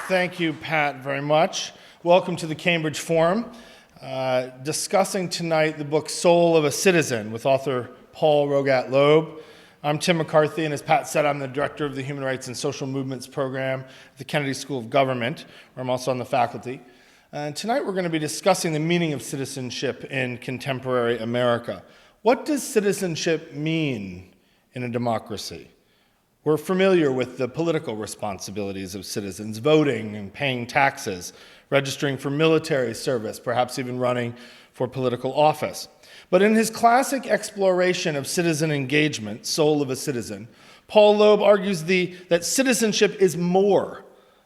Thank you, Pat, very much. Welcome to the Cambridge Forum. Discussing tonight the book Soul of a Citizen with author Paul Loeb. I'm Tim McCarthy, and as Pat said, I'm the director of the Human Rights and Social Movements program at the Kennedy School of Government, where I'm also on the faculty. And tonight we're going to be discussing the meaning of citizenship in contemporary America. What does citizenship mean in a democracy? We're familiar with the political responsibilities of citizens, voting and paying taxes, registering for military service, perhaps even running for political office. But in his classic exploration of citizen engagement, Soul of a Citizen, Paul Loeb argues that citizenship is more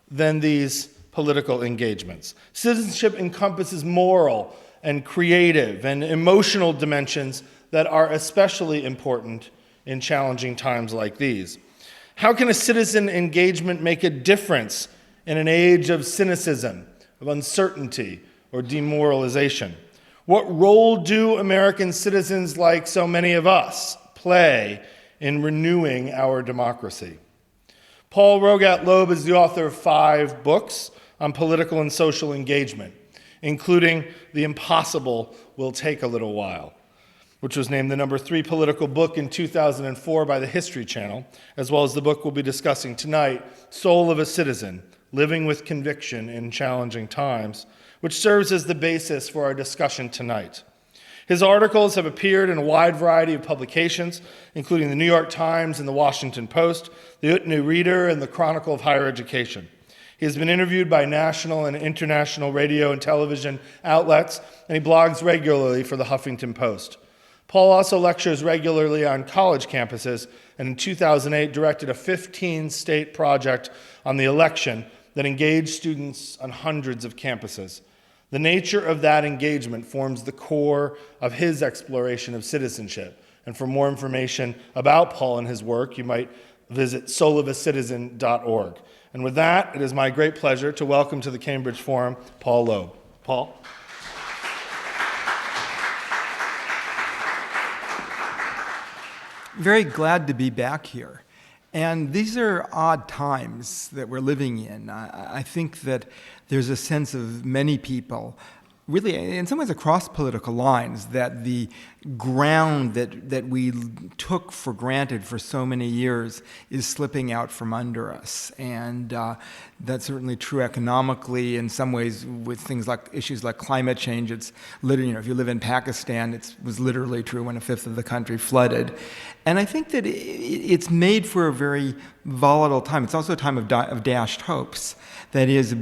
than these political engagements. Citizenship encompasses moral and creative and emotional dimensions that are especially important in challenging times like these. How can a citizen engagement make a difference in an age of cynicism, of uncertainty, or demoralization? What role do American citizens, like so many of us, play in renewing our democracy? Paul Loeb is the author of 5 books on political and social engagement, including The Impossible Will Take a Little While, which was named the #3 political book in 2004 by the History Channel, as well as the book we'll be discussing tonight, Soul of a Citizen, Living with Conviction in Challenging Times, which serves as the basis for our discussion tonight. His articles have appeared in a wide variety of publications, including the New York Times and the Washington Post, the New Reader, and the Chronicle of Higher Education. He has been interviewed by national and international radio and television outlets, and he blogs regularly for the Huffington Post. Paul also lectures regularly on college campuses, and in 2008 directed a 15-state project on the election that engaged students on hundreds of campuses. The nature of that engagement forms the core of his exploration of citizenship. And for more information about Paul and his work, you might visit soulofacitizen.org. And with that, it is my great pleasure to welcome to the Cambridge Forum, Paul Loeb. Paul? Very glad to be back here. And these are odd times that we're living in. I think that there's a sense of many people, really in some ways across political lines, that the ground that we took for granted for so many years is slipping out from under us. And that's certainly true economically in some ways with things like issues like climate change. It's literally, if you live in Pakistan, it was literally true when 1/5 of the country flooded. And I think that it's made for a very volatile time. It's also a time of dashed hopes. That is,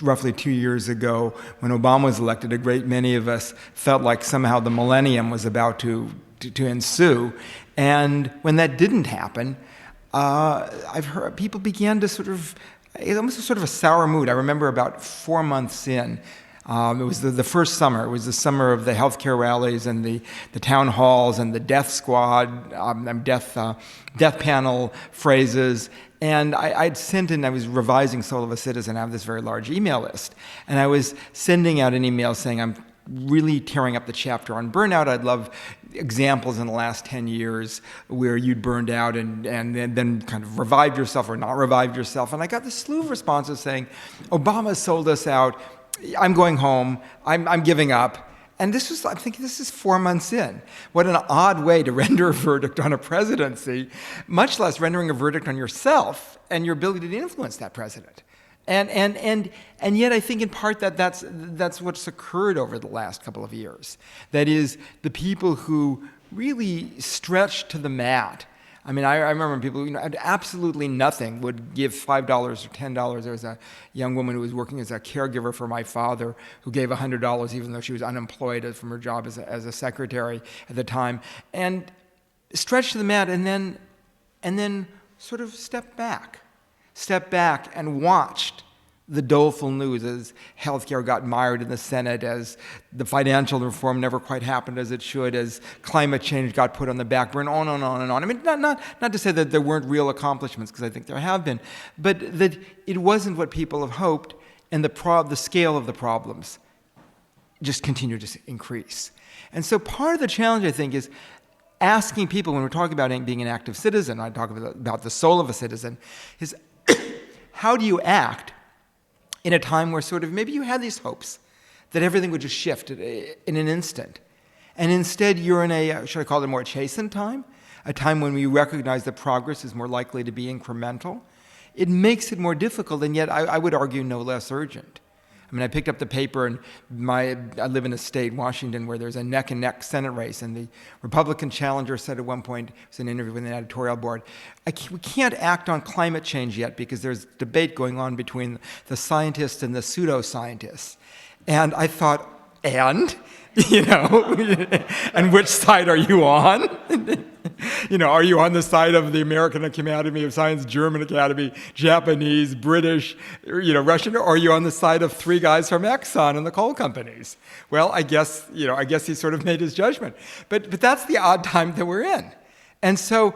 roughly 2 years ago, when Obama was elected, a great many of us felt like somehow the millennium was about to ensue. And when that didn't happen, I've heard people began to it was almost a sour mood. I remember about 4 months in, it was the first summer. It was the summer of the healthcare rallies and the town halls and the death squad, death panel phrases. And I'd sent in, I was revising Soul of a Citizen. I have this very large email list. And I was sending out an email saying, I'm really tearing up the chapter on burnout. I'd love examples in the last 10 years where you'd burned out and then kind of revived yourself or not revived yourself. And I got this slew of responses saying, Obama sold us out. I'm going home. I'm giving up. And I'm thinking, this is 4 months in. What an odd way to render a verdict on a presidency, much less rendering a verdict on yourself and your ability to influence that president. And yet I think in part that's what's occurred over the last couple of years. That is, the people who really stretched to the mat. I mean, I remember people, had absolutely nothing would give $5 or $10. There was a young woman who was working as a caregiver for my father who gave $100 even though she was unemployed from her job as a secretary at the time, and stretched to the mat and then sort of stepped back and watched the doleful news as healthcare got mired in the Senate, as the financial reform never quite happened as it should, as climate change got put on the back burner, on and on and on. I mean, not to say that there weren't real accomplishments, because I think there have been, but that it wasn't what people have hoped, and the scale of the problems just continued to increase. And so part of the challenge, I think, is asking people, when we're talking about being an active citizen, I talk about the soul of a citizen, is how do you act in a time where sort of maybe you had these hopes that everything would just shift in an instant. And instead, you're in a, should I call it a more chastened time? A time when we recognize that progress is more likely to be incremental. It makes it more difficult, and yet I would argue no less urgent. I mean, I picked up the paper, and I live in a state, Washington, where there's a neck-and-neck Senate race, and the Republican challenger said at one point, it was an interview with an editorial board, we can't act on climate change yet because there's debate going on between the scientists and the pseudoscientists. And I thought, and? And which side are you on? Are you on the side of the American Academy of Science, German Academy, Japanese, British, Russian, or are you on the side of three guys from Exxon and the coal companies? Well, I guess he sort of made his judgment. But that's the odd time that we're in. And so,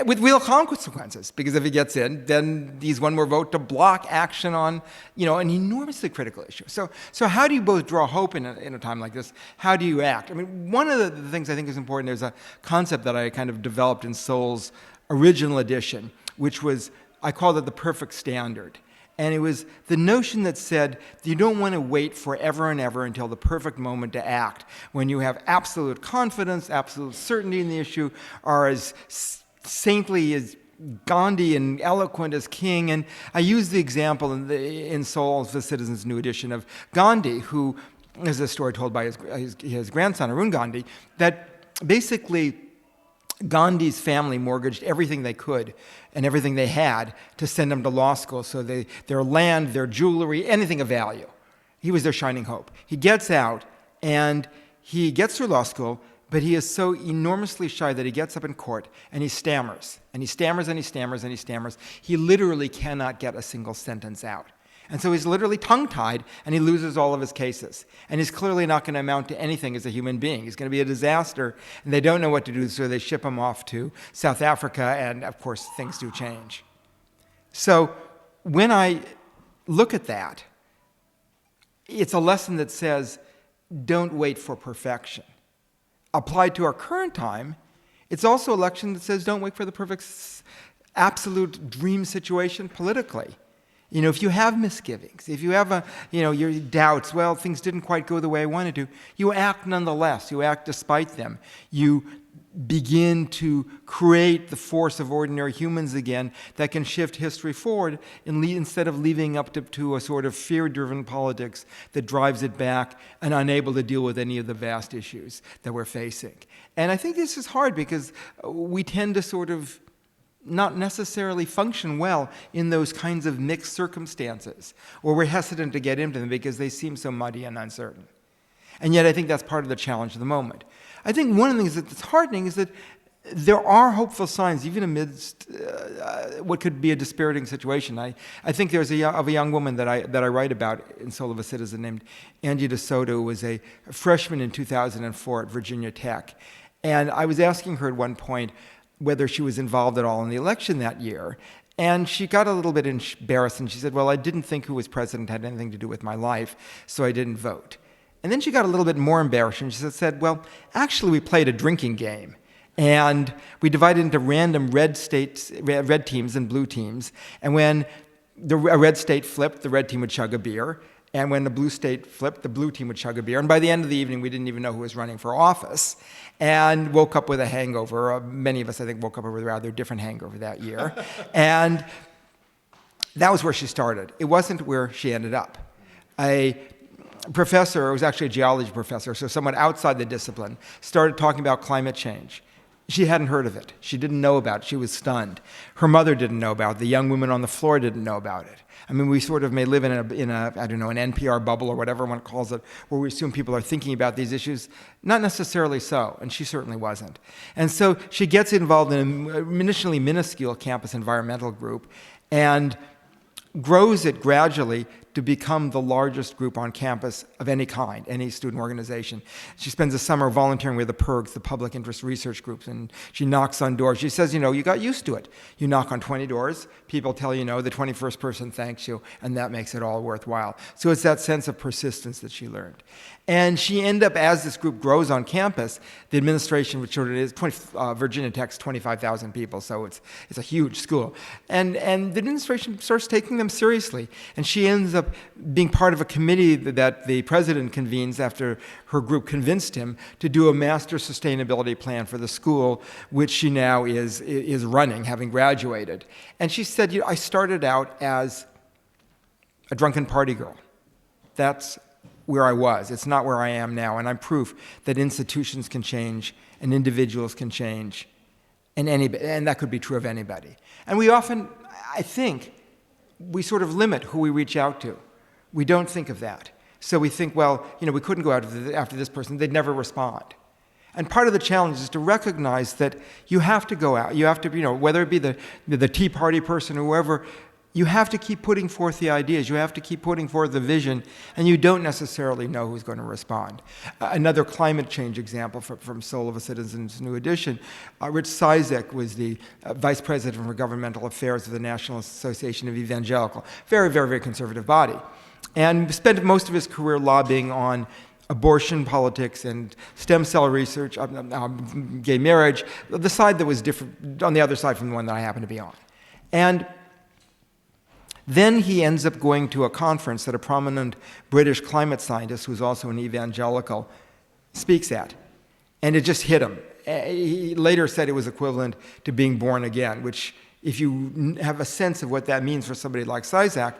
with real consequences, because if he gets in, then he's one more vote to block action on, an enormously critical issue. So how do you both draw hope in a time like this? How do you act? I mean, one of the things I think is important, there's a concept that I kind of developed in Soul's original edition, which was, I called it the perfect standard. And it was the notion that said you don't want to wait forever and ever until the perfect moment to act, when you have absolute confidence, absolute certainty in the issue, are as saintly as Gandhi and eloquent as King. And I use the example in Soul's The Citizen's New Edition of Gandhi, who is a story told by his grandson, Arun Gandhi, that basically Gandhi's family mortgaged everything they could and everything they had to send him to law school, so their land, their jewelry, anything of value. He was their shining hope. He gets out, and he gets through law school, but he is so enormously shy that he gets up in court and he stammers. And he stammers and he stammers and he stammers. He literally cannot get a single sentence out. And so he's literally tongue-tied, and he loses all of his cases. And he's clearly not going to amount to anything as a human being. He's going to be a disaster, and they don't know what to do, so they ship him off to South Africa, and of course, things do change. So when I look at that, it's a lesson that says, don't wait for perfection. Applied to our current time, it's also a lesson that says don't wait for the perfect, absolute dream situation politically. If you have misgivings, if you have your doubts, well, things didn't quite go the way I wanted to, you act nonetheless. You act despite them. You begin to create the force of ordinary humans again that can shift history forward instead of leaving up to a sort of fear-driven politics that drives it back and unable to deal with any of the vast issues that we're facing. And I think this is hard because we tend to sort of not necessarily function well in those kinds of mixed circumstances, or we're hesitant to get into them because they seem so muddy and uncertain. And yet I think that's part of the challenge of the moment. I think one of the things that's heartening is that there are hopeful signs, even amidst what could be a dispiriting situation. I think there's a young woman that I write about in Soul of a Citizen named Angie DeSoto, who was a freshman in 2004 at Virginia Tech. And I was asking her at one point whether she was involved at all in the election that year. And she got a little bit embarrassed, and she said, well, I didn't think who was president had anything to do with my life, so I didn't vote. And then she got a little bit more embarrassed, and she said, well, actually, we played a drinking game. And we divided into random red teams and blue teams. And when a red state flipped, the red team would chug a beer. And when the blue state flipped, the blue team would chug a beer. And by the end of the evening, we didn't even know who was running for office, and woke up with a hangover. Many of us, I think, woke up with a rather different hangover that year. And that was where she started. It wasn't where she ended up. A professor, it was actually a geology professor, so someone outside the discipline, started talking about climate change. She hadn't heard of it. She didn't know about it. She was stunned. Her mother didn't know about it. The young women on the floor didn't know about it. I mean, we sort of may live in a I don't know, an NPR bubble or whatever one calls it, where we assume people are thinking about these issues. Not necessarily so, and she certainly wasn't. And so she gets involved in an initially minuscule campus environmental group and grows it gradually to become the largest group on campus of any kind, any student organization. She spends the summer volunteering with the PIRGs, the public interest research groups, and she knocks on doors. She says, you got used to it. You knock on 20 doors, people tell you no, the 21st person thanks you, and that makes it all worthwhile. So it's that sense of persistence that she learned. And she ended up, as this group grows on campus, the administration, which sort of is, Virginia Tech's 25,000 people, so it's a huge school. And the administration starts taking them seriously. And she ends up up being part of a committee that the president convenes after her group convinced him to do a master sustainability plan for the school, which she now is running, having graduated. And she said, I started out as a drunken party girl. That's where I was. It's not where I am now. And I'm proof that institutions can change and individuals can change. And that could be true of anybody. And we often, I think, we sort of limit who we reach out to. We don't think of that. So we think, well, we couldn't go out after this person. They'd never respond. And part of the challenge is to recognize that you have to go out. You have to, whether it be the Tea Party person or whoever, you have to keep putting forth the ideas. You have to keep putting forth the vision, and you don't necessarily know who's going to respond. Another climate change example from Soul of a Citizen's new edition, Rich Cizik was the vice president for governmental affairs of the National Association of Evangelical, very, very, very conservative body, and spent most of his career lobbying on abortion politics and stem cell research, gay marriage, the side that was different, on the other side from the one that I happen to be on. And then he ends up going to a conference that a prominent British climate scientist, who's also an evangelical, speaks at. And it just hit him. He later said it was equivalent to being born again, which, if you have a sense of what that means for somebody like Cizik,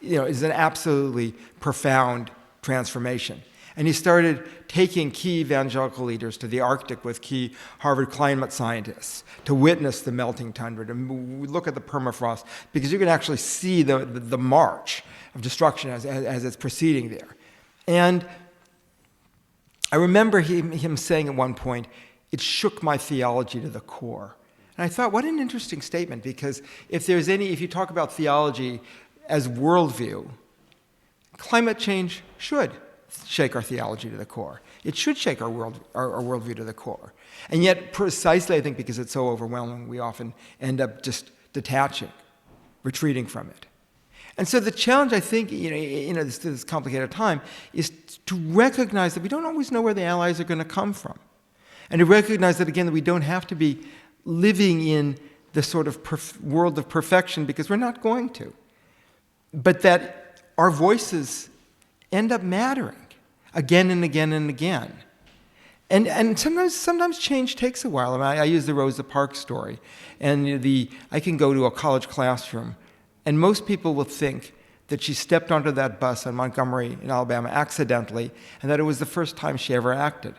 is an absolutely profound transformation. And he started taking key evangelical leaders to the Arctic with key Harvard climate scientists to witness the melting tundra, to look at the permafrost, because you can actually see the march of destruction as it's proceeding there. And I remember him saying at one point, it shook my theology to the core. And I thought, what an interesting statement, because if you talk about theology as worldview, climate change should shake our theology to the core. It should shake our worldview to the core. And yet, precisely, I think, because it's so overwhelming, we often end up just detaching, retreating from it. And so the challenge, I think, this complicated time, is to recognize that we don't always know where the allies are going to come from. And to recognize that, again, that we don't have to be living in the sort of world of perfection, because we're not going to. But that our voices end up mattering again and again and again. And sometimes change takes a while. I use the Rosa Parks story. And I can go to a college classroom, and most people will think that she stepped onto that bus in Montgomery in Alabama accidentally, and that it was the first time she ever acted.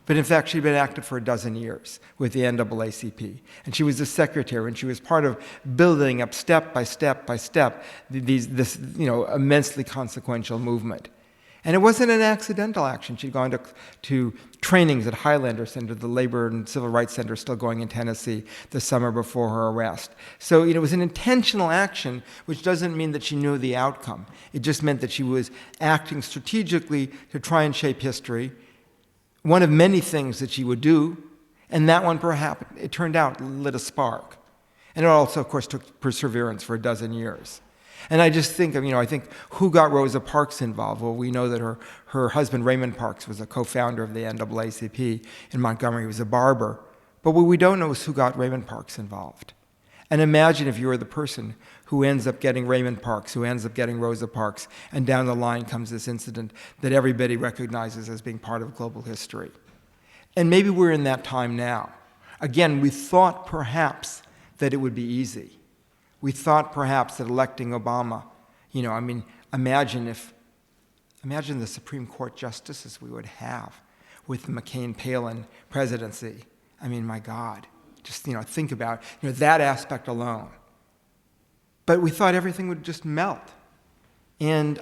But in fact, she'd been active for a dozen years with the NAACP. And she was the secretary, and she was part of building up step by step by step this immensely consequential movement. And it wasn't an accidental action. She'd gone to trainings at Highlander Center, the Labor and Civil Rights Center still going in Tennessee, the summer before her arrest. So it was an intentional action, which doesn't mean that she knew the outcome. It just meant that she was acting strategically to try and shape history, one of many things that she would do, and that one, perhaps, it turned out, lit a spark. And it also, of course, took perseverance for a dozen years. And I just think, I think who got Rosa Parks involved? Well, we know that her husband, Raymond Parks, was a co-founder of the NAACP in Montgomery. He was a barber. But what we don't know is who got Raymond Parks involved. And imagine if you were the person who ends up getting Raymond Parks, who ends up getting Rosa Parks, and down the line comes this incident that everybody recognizes as being part of global history. And maybe we're in that time now. Again, we thought perhaps that it would be easy. We thought perhaps that electing Obama, imagine the Supreme Court justices we would have with the McCain-Palin presidency. My God. Just, think about, that aspect alone. But we thought everything would just melt. And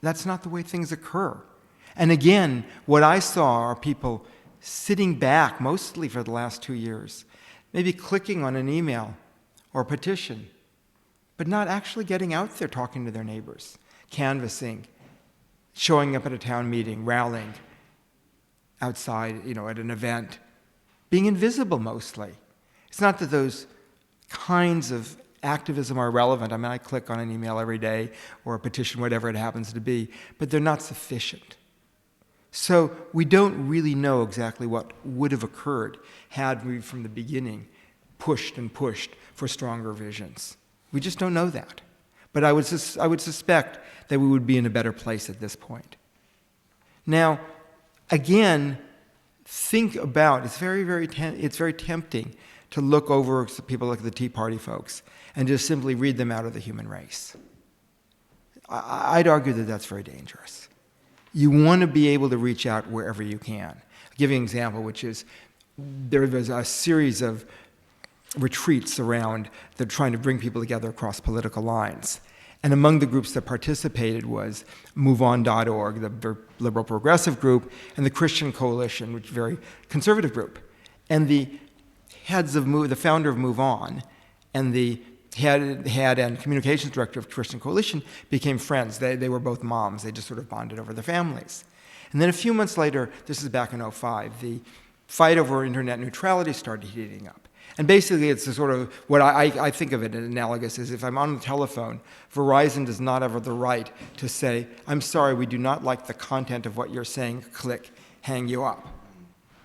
that's not the way things occur. And again, what I saw are people sitting back, mostly for the last 2 years, maybe clicking on an email or a petition, but not actually getting out there talking to their neighbors, canvassing, showing up at a town meeting, rallying outside, at an event, being invisible mostly. It's not that those kinds of activism are relevant. I click on an email every day or a petition, whatever it happens to be, but they're not sufficient. So we don't really know exactly what would have occurred had we, from the beginning, pushed and pushed for stronger visions. We just don't know that. But I would suspect that we would be in a better place at this point. Now, again, think about, it's very tempting to look over people like the Tea Party folks and just simply read them out of the human race. I'd argue that that's very dangerous. You want to be able to reach out wherever you can. I'll give you an example, which is there was a series of retreats around that trying to bring people together across political lines. And among the groups that participated was MoveOn.org, the liberal progressive group, and the Christian Coalition, which is a very conservative group. And the the founder of MoveOn and the head and communications director of Christian Coalition became friends. They were both moms. They just sort of bonded over their families. And then a few months later, this is back in 2005, the fight over internet neutrality started heating up. And basically, it's a sort of what I think of it analogous is if I'm on the telephone, Verizon does not have the right to say, I'm sorry, we do not like the content of what you're saying, click, hang you up.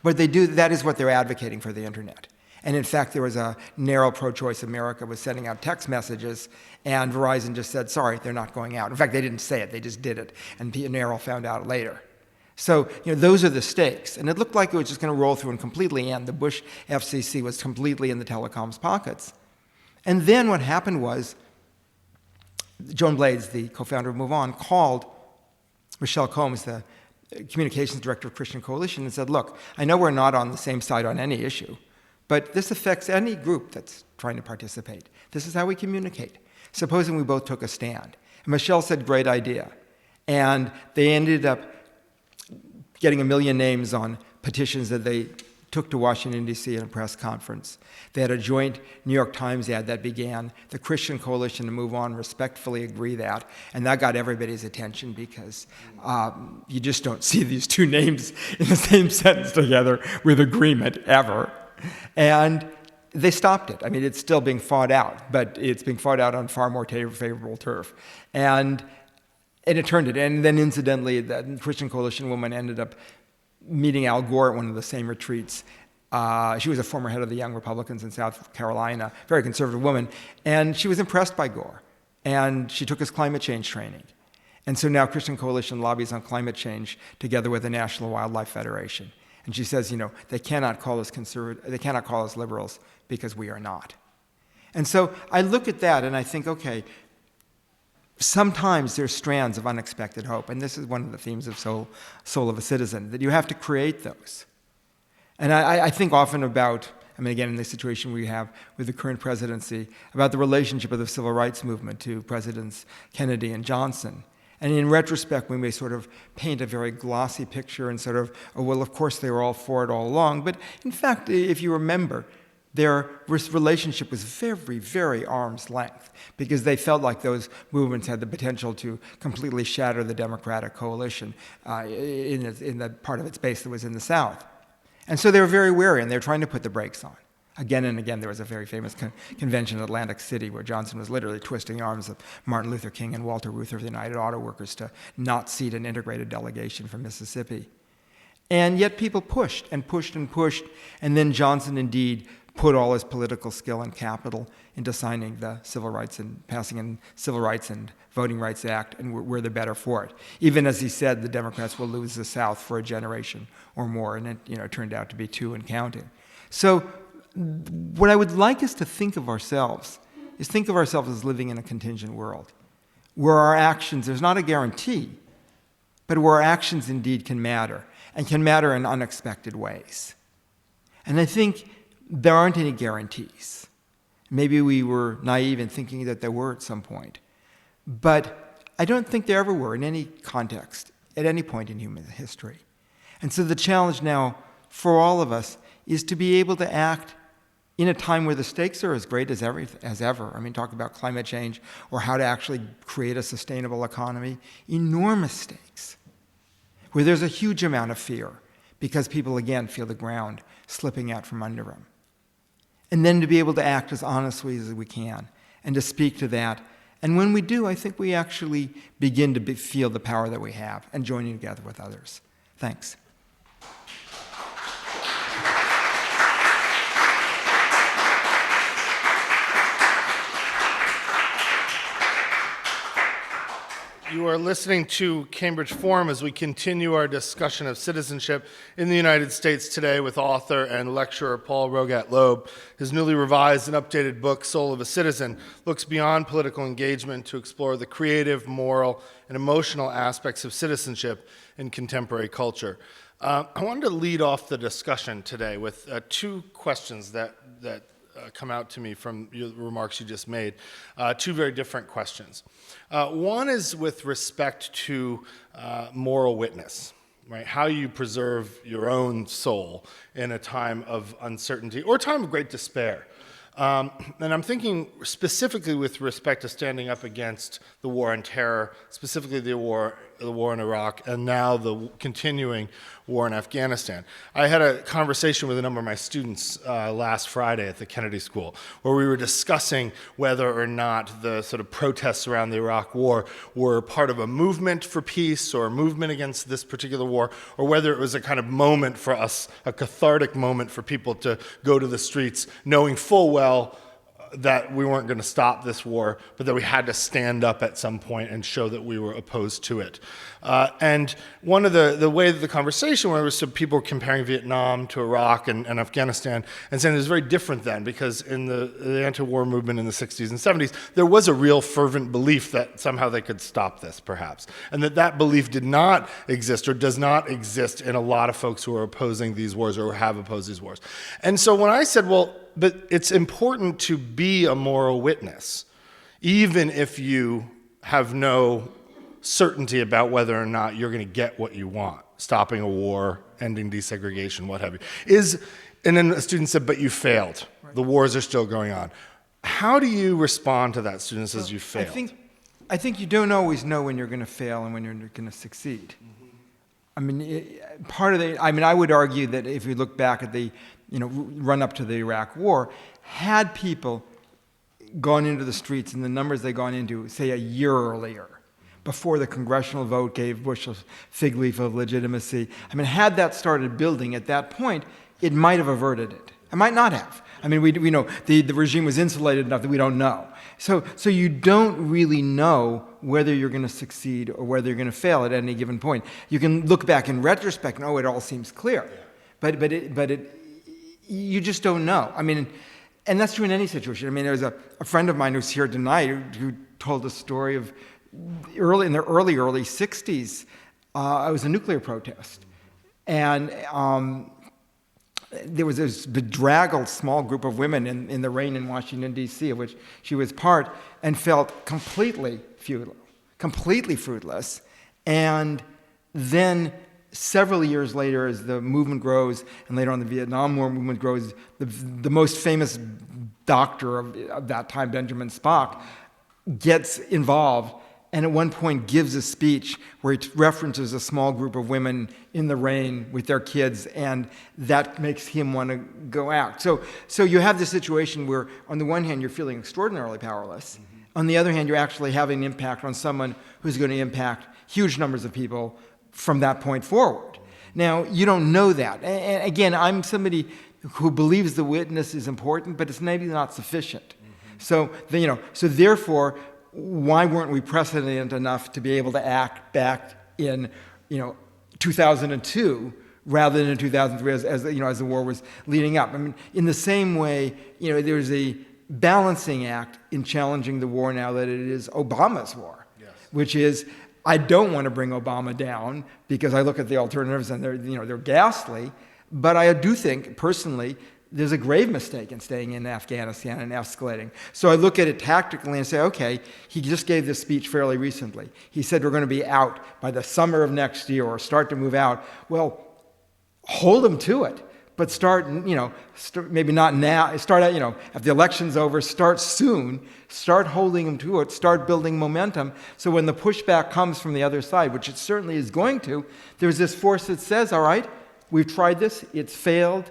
But they do, that is what they're advocating for the internet. And in fact, there was a narrow pro-choice America was sending out text messages, and Verizon just said, sorry, they're not going out. In fact, they didn't say it, they just did it. And Narrow found out later. So, those are the stakes. And it looked like it was just going to roll through and completely end. The Bush FCC was completely in the telecom's pockets. And then what happened was, Joan Blades, the co-founder of MoveOn, called Michelle Combs, the communications director of Christian Coalition, and said, look, I know we're not on the same side on any issue, but this affects any group that's trying to participate. This is how we communicate. Supposing we both took a stand. And Michelle said, great idea. And they ended up getting 1 million names on petitions that they took to Washington, D.C. in a press conference. They had a joint New York Times ad that began, the Christian Coalition and MoveOn respectfully agree that, and that got everybody's attention because you just don't see these two names in the same sentence together with agreement ever. And they stopped it. I mean, it's still being fought out, but it's being fought out on far more favorable turf. And it turned it. And then incidentally, the Christian Coalition woman ended up meeting Al Gore at one of the same retreats. She was a former head of the Young Republicans in South Carolina, very conservative woman, and she was impressed by Gore. And she took his climate change training. And so now Christian Coalition lobbies on climate change together with the National Wildlife Federation. And she says, they cannot call us they cannot call us liberals because we are not. And so I look at that and I think, okay, sometimes there's strands of unexpected hope, and this is one of the themes of Soul of a Citizen, that you have to create those. And I think often about, again, in the situation we have with the current presidency, about the relationship of the civil rights movement to Presidents Kennedy and Johnson. And in retrospect, we may sort of paint a very glossy picture and sort of, oh, well, of course they were all for it all along. But in fact, if you remember, their relationship was very, very arm's length because they felt like those movements had the potential to completely shatter the Democratic coalition in the part of its base that was in the South. And so they were very wary, and they were trying to put the brakes on. Again and again, there was a very famous convention in Atlantic City where Johnson was literally twisting the arms of Martin Luther King and Walter Reuther of the United Auto Workers to not seat an integrated delegation from Mississippi. And yet people pushed and pushed and pushed, and then Johnson indeed put all his political skill and capital into signing the Civil Rights and passing in Civil Rights and Voting Rights Act, and we're the better for it. Even as he said, the Democrats will lose the South for a generation or more, and it turned out to be 2 and counting. So what I would like us to think of ourselves is think of ourselves as living in a contingent world, where our actions, there's not a guarantee, but where our actions indeed can matter, and can matter in unexpected ways. And I think there aren't any guarantees. Maybe we were naive in thinking that there were at some point. But I don't think there ever were in any context, at any point in human history. And so the challenge now for all of us is to be able to act in a time where the stakes are as great as ever. Talk about climate change or how to actually create a sustainable economy. Enormous stakes, where there's a huge amount of fear because people, again, feel the ground slipping out from under them. And then to be able to act as honestly as we can and to speak to that. And when we do, I think we actually begin to feel the power that we have and joining together with others. Thanks. You are listening to Cambridge Forum as we continue our discussion of citizenship in the United States today with author and lecturer Paul Loeb. His newly revised and updated book, Soul of a Citizen, looks beyond political engagement to explore the creative, moral, and emotional aspects of citizenship in contemporary culture. I wanted to lead off the discussion today with two questions that come out to me from the remarks you just made, two very different questions. One is with respect to moral witness, right? How you preserve your own soul in a time of uncertainty or a time of great despair. And I'm thinking specifically with respect to standing up against the war on terror, specifically the war in Iraq, and now the continuing war in Afghanistan. I had a conversation with a number of my students last Friday at the Kennedy School, where we were discussing whether or not the sort of protests around the Iraq war were part of a movement for peace or a movement against this particular war, or whether it was a kind of moment for us, a cathartic moment for people to go to the streets knowing full well that we weren't going to stop this war, but that we had to stand up at some point and show that we were opposed to it. And one of the way that the conversation went was some people comparing Vietnam to Iraq and Afghanistan and saying it was very different then, because in the anti-war movement in the 60s and 70s, there was a real fervent belief that somehow they could stop this, perhaps. And that belief did not exist or does not exist in a lot of folks who are opposing these wars or have opposed these wars. And so when I said, well, but it's important to be a moral witness, even if you have no certainty about whether or not you're going to get what you want, stopping a war, ending desegregation, what have you. And then a student said, but you failed. Right. The wars are still going on. How do you respond to that, student says you failed? I think you don't always know when you're going to fail and when you're going to succeed. Mm-hmm. I would argue that if we look back at the run up to the Iraq War, had people gone into the streets in the numbers they'd gone into, say, a year earlier, before the congressional vote gave Bush a fig leaf of legitimacy, had that started building at that point, it might have averted it. It might not have. We know the regime was insulated enough that we don't know. So you don't really know whether you're going to succeed or whether you're going to fail at any given point. You can look back in retrospect and, it all seems clear. But you just don't know. And that's true in any situation. There's a friend of mine who's here tonight who told a story of in the early 60s. It was a nuclear protest. And there was this bedraggled small group of women in the rain in Washington, D.C., of which she was part, and felt completely fruitless. And then several years later, as the movement grows, and later on the Vietnam War movement grows, the most famous doctor of that time, Benjamin Spock, gets involved and at one point gives a speech where he references a small group of women in the rain with their kids, and that makes him want to go out. So you have this situation where, on the one hand, you're feeling extraordinarily powerless. Mm-hmm. On the other hand, you're actually having an impact on someone who's going to impact huge numbers of people from that point forward. Now, you don't know that. And again, I'm somebody who believes the witness is important, but it's maybe not sufficient. Mm-hmm. So therefore, why weren't we precedent enough to be able to act back in 2002 rather than in 2003 as the war was leading up? In the same way, there's a balancing act in challenging the war now that it is Obama's war, yes. Which is, I don't want to bring Obama down because I look at the alternatives and they're ghastly, but I do think personally there's a grave mistake in staying in Afghanistan and escalating. So I look at it tactically and say, okay, he just gave this speech fairly recently. He said we're going to be out by the summer of next year or start to move out. Well, hold him to it, but maybe not now. Start out, if the election's over, start soon. Start holding him to it. Start building momentum. So when the pushback comes from the other side, which it certainly is going to, there's this force that says, all right, we've tried this, it's failed,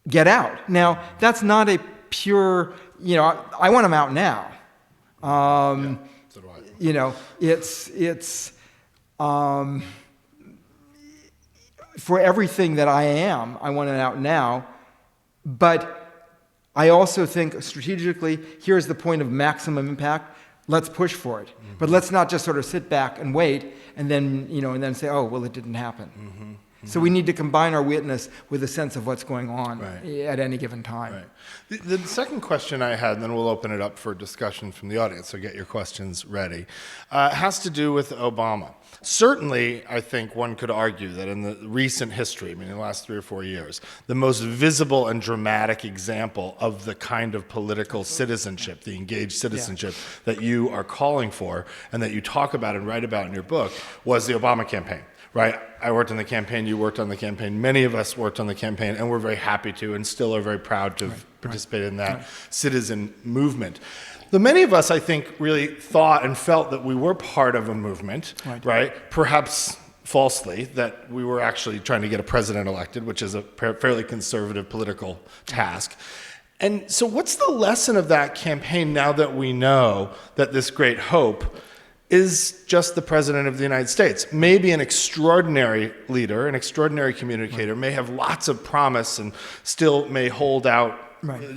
get out. Now, that's not a pure, I want him out now. So do I. It's for everything that I am, I want it out now. But I also think strategically, here's the point of maximum impact. let's push for it. But let's not just sort of sit back and wait and then say, oh, well, it didn't happen. So we need to combine our witness with a sense of what's going on at any given time. Right. The second question I had, and then we'll open it up for discussion from the audience, so get your questions ready, has to do with Obama. Certainly, I think one could argue that in the recent history, I mean, in the last 3 or 4 years, the most visible and dramatic example of the kind of political citizenship, the engaged citizenship that you are calling for and that you talk about and write about in your book was the Obama campaign. Right? I worked on the campaign, you worked on the campaign, many of us worked on the campaign, and we're very happy to and still are very proud to have participated in that citizen movement. Though many of us, I think, really thought and felt that we were part of a movement, right? Perhaps falsely, that we were actually trying to get a president elected, which is a fairly conservative political task. And so what's the lesson of that campaign now that we know that this great hope is just the President of the United States? Maybe an extraordinary leader, an extraordinary communicator, may have lots of promise and still may hold out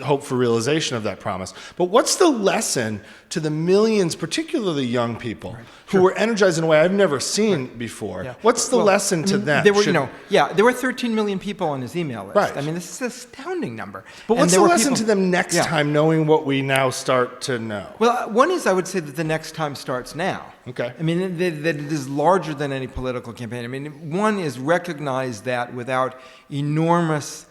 hope for realization of that promise. But what's the lesson to the millions, particularly young people, who were energized in a way I've never seen before? What's the lesson to them? There were 13 million people on his email list. I mean, this is an astounding number. But what's the lesson to them next time, knowing what we now start to know? Well, one is, I would say that the next time starts now. Okay. I mean, that it is larger than any political campaign. I mean, one is recognize that without enormous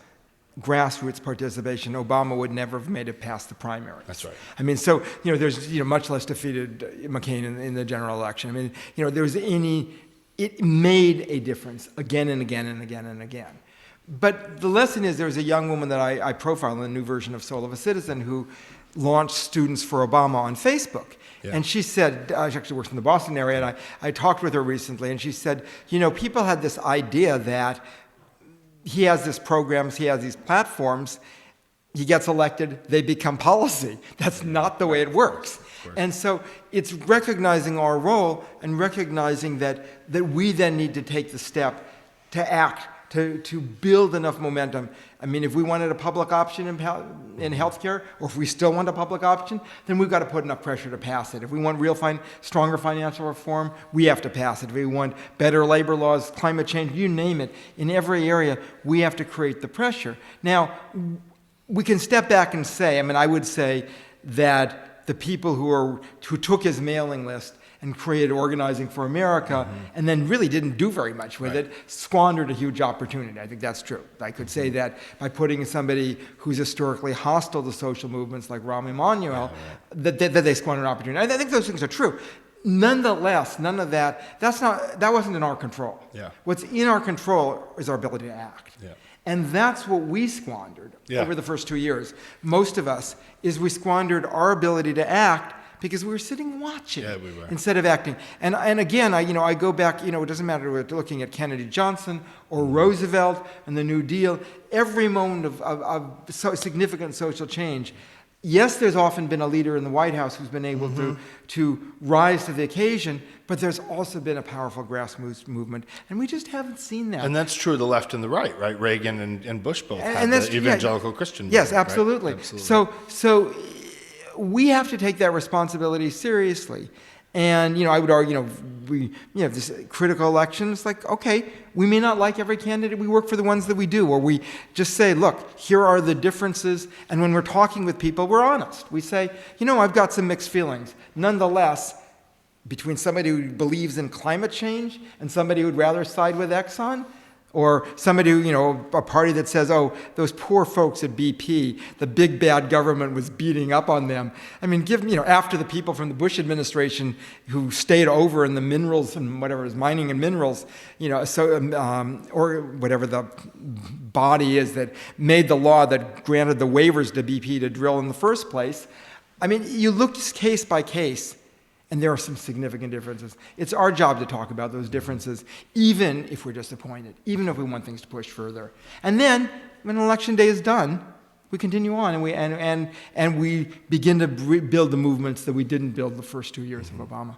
grassroots participation, Obama would never have made it past the primary. That's right. I mean, so, there's, much less defeated McCain in the general election. I mean, it made a difference again and again and again and again. But the lesson is, there was a young woman that I profiled in the new version of Soul of a Citizen who launched Students for Obama on Facebook. And she said, she actually works in the Boston area, and I talked with her recently, and she said, people had this idea that he has these programs, he has these platforms, he gets elected, they become policy. That's not the way it works. And so it's recognizing our role and recognizing that we then need to take the step to act, to build enough momentum. I mean, if we wanted a public option in healthcare, or if we still want a public option, then we've got to put enough pressure to pass it. If we want stronger financial reform, we have to pass it. If we want better labor laws, climate change, you name it, in every area, we have to create the pressure. Now, we can step back and say, I would say that the people who took his mailing list and created Organizing for America, and then really didn't do very much with it, squandered a huge opportunity. I think that's true. I could say that by putting somebody who's historically hostile to social movements like Rahm Emanuel, that they squandered an opportunity. I think those things are true. Nonetheless, none of that wasn't in our control. What's in our control is our ability to act. And that's what we squandered over the first 2 years. Most of us, is we squandered our ability to act because we were sitting watching instead of acting. And again, I go back, it doesn't matter if we're looking at Kennedy Johnson or Roosevelt and the New Deal, every moment of significant social change. Yes, there's often been a leader in the White House who's been able to rise to the occasion, but there's also been a powerful grassroots movement, and we just haven't seen that. And that's true of the left and the right, right? Reagan and Bush both had the evangelical Christian movement. Yes, absolutely. Right? Absolutely. So we have to take that responsibility seriously. And, I would argue, we have this critical elections, like, okay, we may not like every candidate, we work for the ones that we do, or we just say, look, here are the differences, and when we're talking with people, we're honest. We say, I've got some mixed feelings. Nonetheless, between somebody who believes in climate change and somebody who would rather side with Exxon, or somebody who, a party that says, oh, those poor folks at BP, the big bad government was beating up on them. After the people from the Bush administration who stayed over in the minerals and whatever is mining and minerals, or whatever the body is that made the law that granted the waivers to BP to drill in the first place. You look case by case, and there are some significant differences. It's our job to talk about those differences, even if we're disappointed, even if we want things to push further. And then, when election day is done, we continue on, and we begin to build the movements that we didn't build the first 2 years of Obama.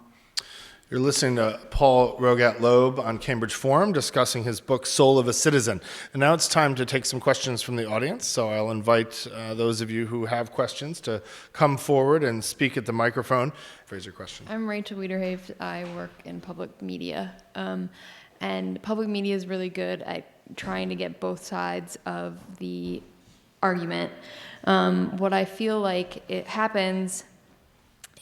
You're listening to Paul Loeb on Cambridge Forum discussing his book, Soul of a Citizen. And now it's time to take some questions from the audience. So I'll invite those of you who have questions to come forward and speak at the microphone. Raise your question. I'm Rachel Wiederhave. I work in public media. And public media is really good at trying to get both sides of the argument. What I feel like it happens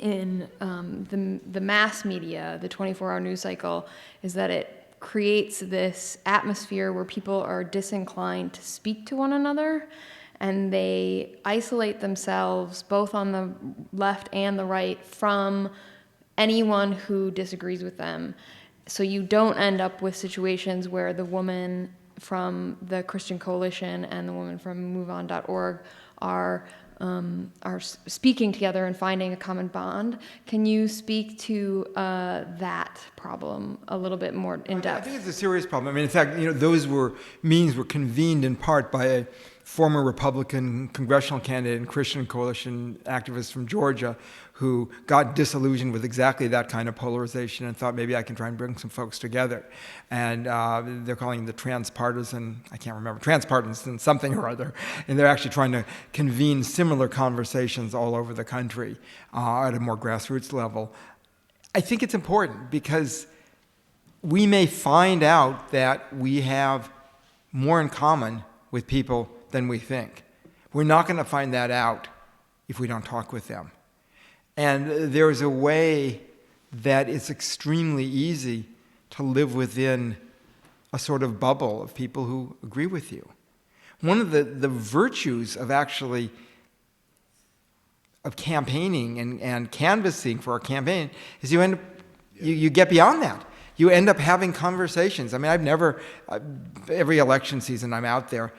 in the mass media, the 24-hour news cycle, is that it creates this atmosphere where people are disinclined to speak to one another, and they isolate themselves, both on the left and the right, from anyone who disagrees with them. So you don't end up with situations where the woman from the Christian Coalition and the woman from MoveOn.org are speaking together and finding a common bond. Can you speak to that problem a little bit more in depth? I think it's a serious problem. I mean, in fact, those meetings were convened in part by a former Republican congressional candidate and Christian Coalition activist from Georgia who got disillusioned with exactly that kind of polarization and thought maybe I can try and bring some folks together. And they're calling the transpartisan something or other. And they're actually trying to convene similar conversations all over the country at a more grassroots level. I think it's important because we may find out that we have more in common with people than we think. We're not going to find that out if we don't talk with them. And there's a way that it's extremely easy to live within a sort of bubble of people who agree with you. One of the virtues of campaigning and canvassing for a campaign is you get beyond that. You end up having conversations. I mean, every election season I'm out there,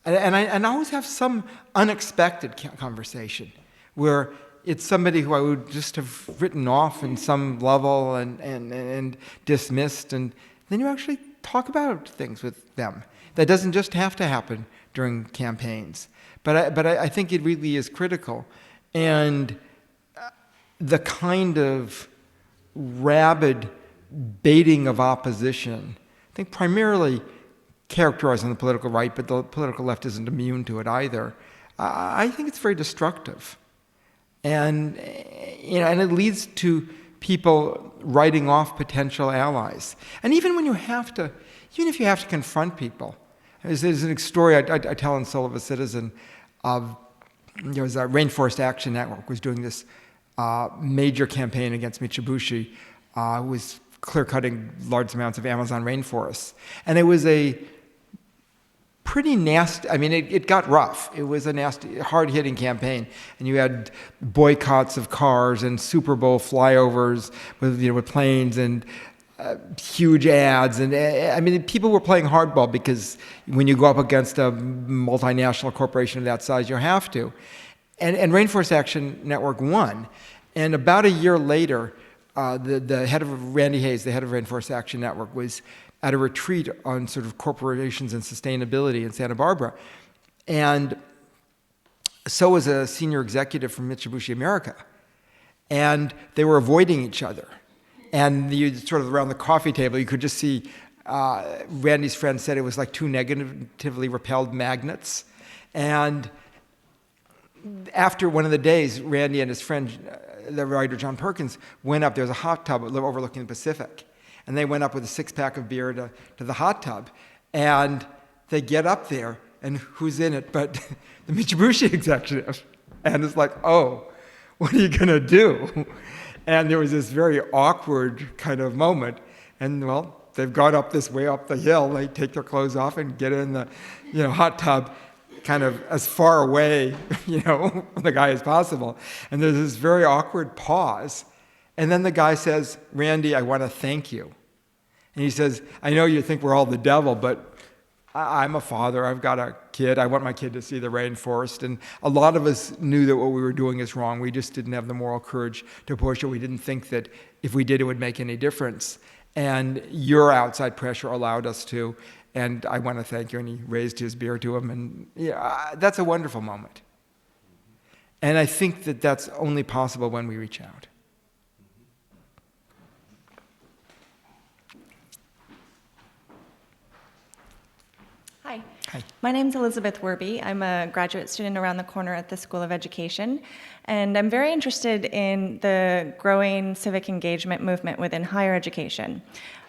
and I always have some unexpected conversation where it's somebody who I would just have written off in some level and dismissed, and then you actually talk about things with them. That doesn't just have to happen during campaigns. But I think it really is critical. And the kind of rabid baiting of opposition, I think primarily characterized on the political right, but the political left isn't immune to it either. I think it's very destructive. And it leads to people writing off potential allies. And even if you have to confront people, there's a story I tell in Soul of a Citizen of, there was a Rainforest Action Network was doing this major campaign against Mitsubishi, who was clear-cutting large amounts of Amazon rainforests. And it was a pretty nasty, it got rough. It was a nasty, hard-hitting campaign. And you had boycotts of cars and Super Bowl flyovers with planes and huge ads. And people were playing hardball because when you go up against a multinational corporation of that size, you have to. And Rainforest Action Network won. And about a year later, the head of Randy Hayes, the head of Rainforest Action Network, was at a retreat on sort of corporations and sustainability in Santa Barbara. And so was a senior executive from Mitsubishi America. And they were avoiding each other. And you sort of around the coffee table, you could just see Randy's friend said it was like two negatively repelled magnets. And after one of the days, Randy and his friend, the writer John Perkins, went up. There was a hot tub overlooking the Pacific. And they went up with a six-pack of beer to the hot tub. And they get up there, and who's in it but the Mitsubishi executive? And it's like, oh, what are you going to do? And there was this very awkward kind of moment. And, well, they've gone up this way up the hill. They take their clothes off and get in the hot tub kind of as far away from the guy as possible. And there's this very awkward pause. And then the guy says, Randy, I want to thank you. And he says, I know you think we're all the devil, but I'm a father. I've got a kid. I want my kid to see the rainforest. And a lot of us knew that what we were doing is wrong. We just didn't have the moral courage to push it. We didn't think that if we did, it would make any difference. And your outside pressure allowed us to. And I want to thank you. And he raised his beer to him. And that's a wonderful moment. And I think that that's only possible when we reach out. My name's Elizabeth Werby. I'm a graduate student around the corner at the School of Education, and I'm very interested in the growing civic engagement movement within higher education.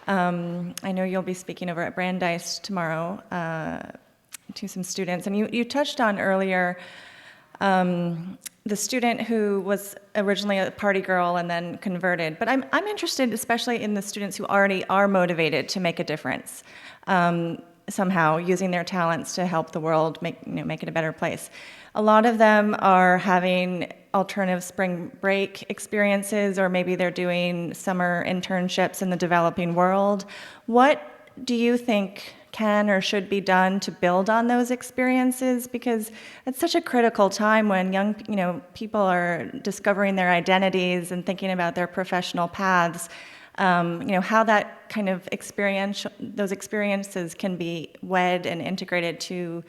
I know you'll be speaking over at Brandeis tomorrow to some students, and you touched on earlier the student who was originally a party girl and then converted. But I'm interested especially in the students who already are motivated to make a difference, somehow using their talents to help the world make it a better place. A lot of them are having alternative spring break experiences, or maybe they're doing summer internships in the developing world. What do you think can or should be done to build on those experiences? Because it's such a critical time when young people are discovering their identities and thinking about their professional paths. How that kind of those experiences can be wed and integrated to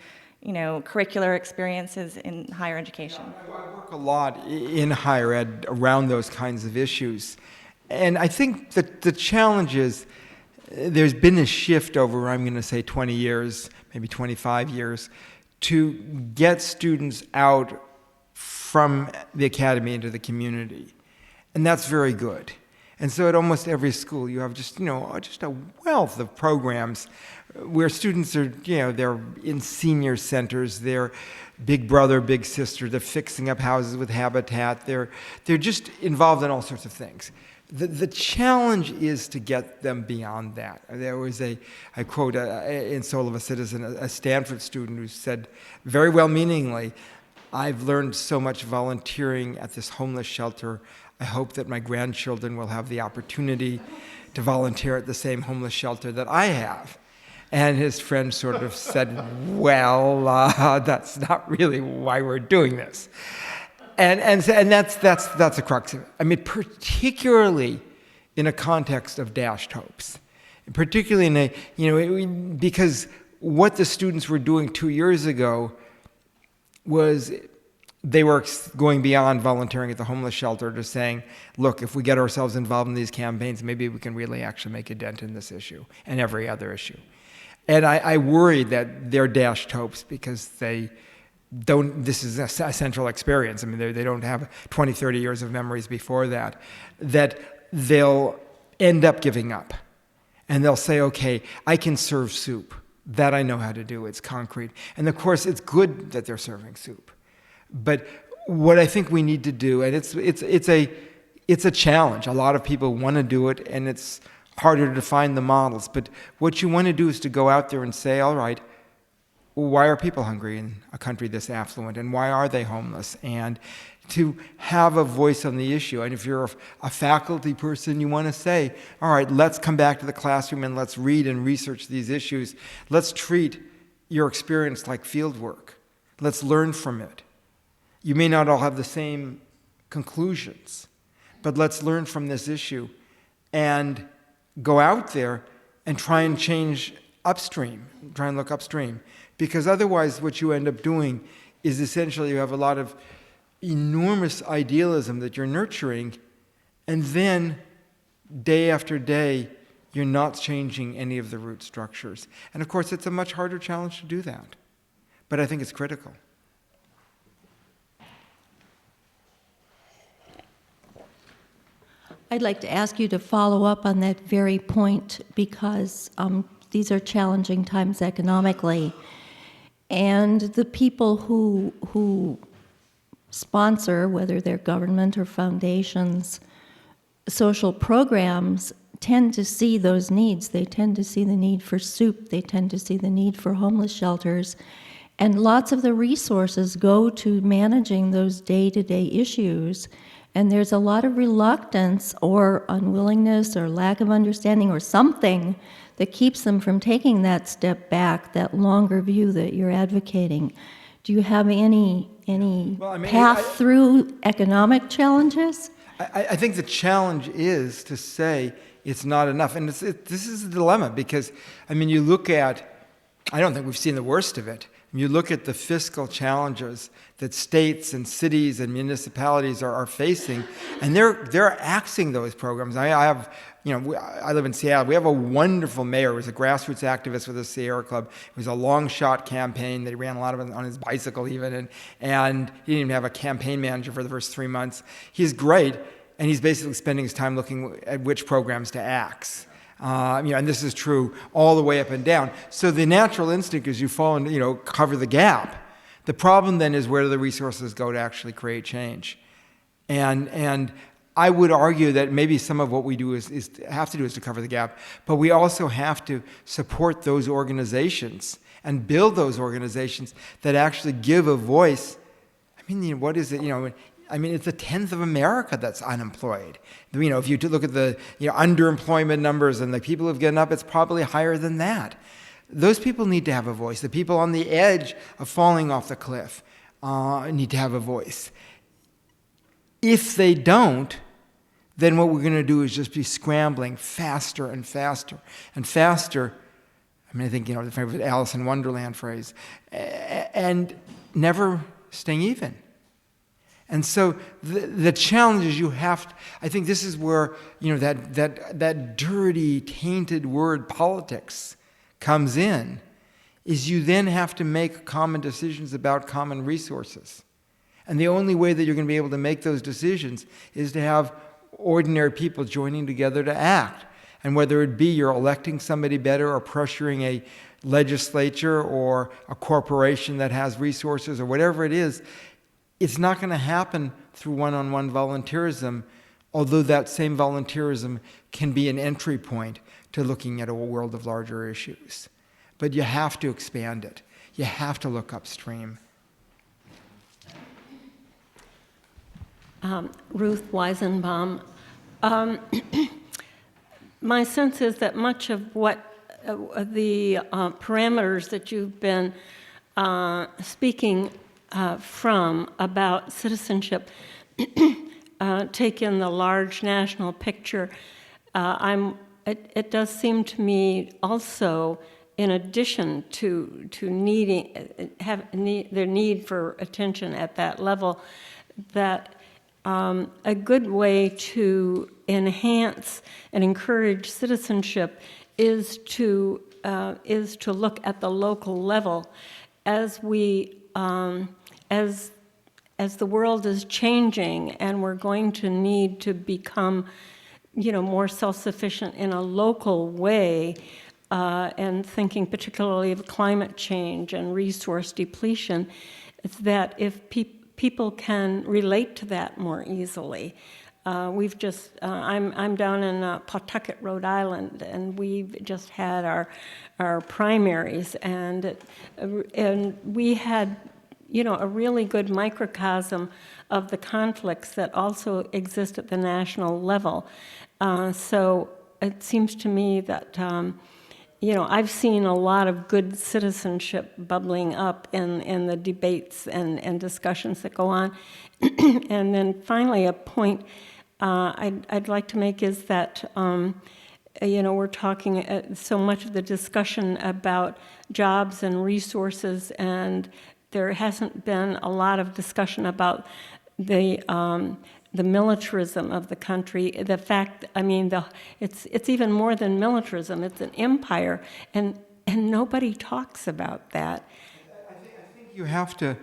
curricular experiences in higher education. I work a lot in higher ed around those kinds of issues. And I think that the challenge is there's been a shift over, I'm going to say 20 years, maybe 25 years, to get students out from the academy into the community. And that's very good. And so at almost every school, you have just a wealth of programs where students are, they're in senior centers, they're big brother, big sister, they're fixing up houses with Habitat, they're just involved in all sorts of things. The challenge is to get them beyond that. There was I quote in Soul of a Citizen, a Stanford student who said, very well-meaningly, "I've learned so much volunteering at this homeless shelter. I hope that my grandchildren will have the opportunity to volunteer at the same homeless shelter that I have." And his friend sort of said, well, that's not really why we're doing this. And that's the crux of it. I mean, particularly in a context of dashed hopes, particularly because what the students were doing 2 years ago was they were going beyond volunteering at the homeless shelter to saying, look, if we get ourselves involved in these campaigns, maybe we can really actually make a dent in this issue and every other issue. And I worry that they're dashed hopes because this is a central experience. I mean, they don't have 20, 30 years of memories before that they'll end up giving up. And they'll say, okay, I can serve soup. That I know how to do. It's concrete. And of course, it's good that they're serving soup. But what I think we need to do, and it's a challenge. A lot of people want to do it, and it's harder to find the models. But what you want to do is to go out there and say, all right, why are people hungry in a country this affluent, and why are they homeless? And to have a voice on the issue. And if you're a faculty person, you want to say, all right, let's come back to the classroom and let's read and research these issues. Let's treat your experience like field work. Let's learn from it. You may not all have the same conclusions, but let's learn from this issue and go out there and try and change upstream, try and look upstream. Because otherwise what you end up doing is essentially you have a lot of enormous idealism that you're nurturing, and then day after day you're not changing any of the root structures. And of course it's a much harder challenge to do that. But I think it's critical. I'd like to ask you to follow up on that very point because these are challenging times economically. And the people who sponsor, whether they're government or foundations, social programs tend to see those needs. They tend to see the need for soup. They tend to see the need for homeless shelters. And lots of the resources go to managing those day-to-day issues. And there's a lot of reluctance or unwillingness or lack of understanding or something that keeps them from taking that step back, that longer view that you're advocating. Do you have any path through economic challenges? I think the challenge is to say it's not enough. And this is a dilemma because, I mean, you look at, I don't think we've seen the worst of it, You look at the fiscal challenges that states and cities and municipalities are facing, and they're axing those programs. I have, I live in Seattle. We have a wonderful mayor who was a grassroots activist with the Sierra Club. It was a long shot campaign that he ran a lot of it on his bicycle even, and he didn't even have a campaign manager for the first 3 months. He's great, and he's basically spending his time looking at which programs to axe. And this is true all the way up and down. So the natural instinct is you fall into, cover the gap. The problem then is where do the resources go to actually create change? And I would argue that maybe some of what we do is to cover the gap, but we also have to support those organizations and build those organizations that actually give a voice. I mean, what is it? It's a tenth of America that's unemployed. If you look at the underemployment numbers and the people who've given up, it's probably higher than that. Those people need to have a voice. The people on the edge of falling off the cliff need to have a voice. If they don't, then what we're going to do is just be scrambling faster and faster and faster. I think, the favorite Alice in Wonderland phrase, and never staying even. And so the challenge is I think this is where, that dirty, tainted word politics comes in, is you then have to make common decisions about common resources. And the only way that you're going to be able to make those decisions is to have ordinary people joining together to act. And whether it be you're electing somebody better or pressuring a legislature or a corporation that has resources or whatever it is, it's not going to happen through one-on-one volunteerism, although that same volunteerism can be an entry point to looking at a world of larger issues. But you have to expand it. You have to look upstream. Ruth Weisenbaum. My sense is that much of what the parameters that you've been speaking from about citizenship take in the large national picture. It does seem to me also, in addition to needing their need for attention at that level, that a good way to enhance and encourage citizenship is to look at the local level as we as the world is changing, and we're going to need to become, more self-sufficient in a local way, and thinking particularly of climate change and resource depletion, that if people can relate to that more easily. I'm down in Pawtucket, Rhode Island, and we've just had our primaries, and we had a really good microcosm of the conflicts that also exist at the national level. So it seems to me that, I've seen a lot of good citizenship bubbling up in the debates and discussions that go on. And then finally, a point I'd like to make is that, we're talking so much of the discussion about jobs and resources, and there hasn't been a lot of discussion about the militarism of the country. The fact, it's even more than militarism. It's an empire, and nobody talks about that. I think you have to.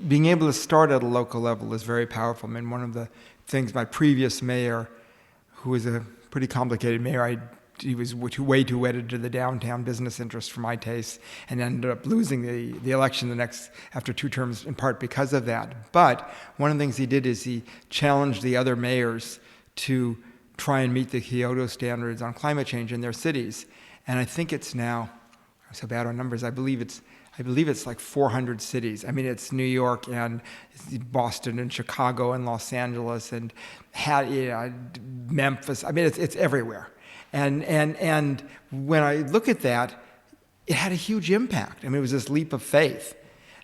Being able to start at a local level is very powerful. One of the things my previous mayor, who was a pretty complicated mayor, he was way too wedded to the downtown business interests for my taste, and ended up losing the election after 2 terms, in part because of that. But one of the things he did is he challenged the other mayors to try and meet the Kyoto standards on climate change in their cities. And I think it's now, I'm so bad on numbers, I believe it's like 400 cities. It's New York and Boston and Chicago and Los Angeles and Memphis. It's everywhere. And when I look at that, it had a huge impact. It was this leap of faith.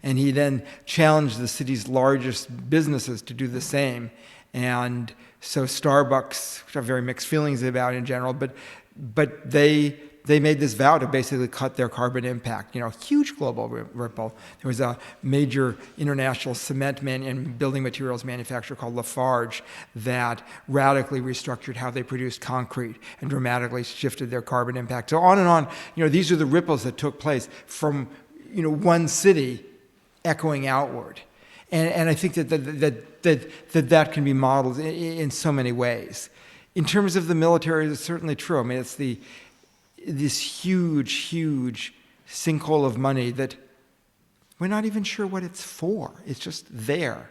And he then challenged the city's largest businesses to do the same. And so Starbucks, which I have very mixed feelings about in general, but they they made this vow to basically cut their carbon impact. Huge global ripple. There was a major international cement and building materials manufacturer called Lafarge that radically restructured how they produced concrete and dramatically shifted their carbon impact. So on and on. These are the ripples that took place from one city echoing outward. And I think that can be modeled in so many ways. In terms of the military, it's certainly true. I mean, it's this huge sinkhole of money that we're not even sure what it's for. It's just there.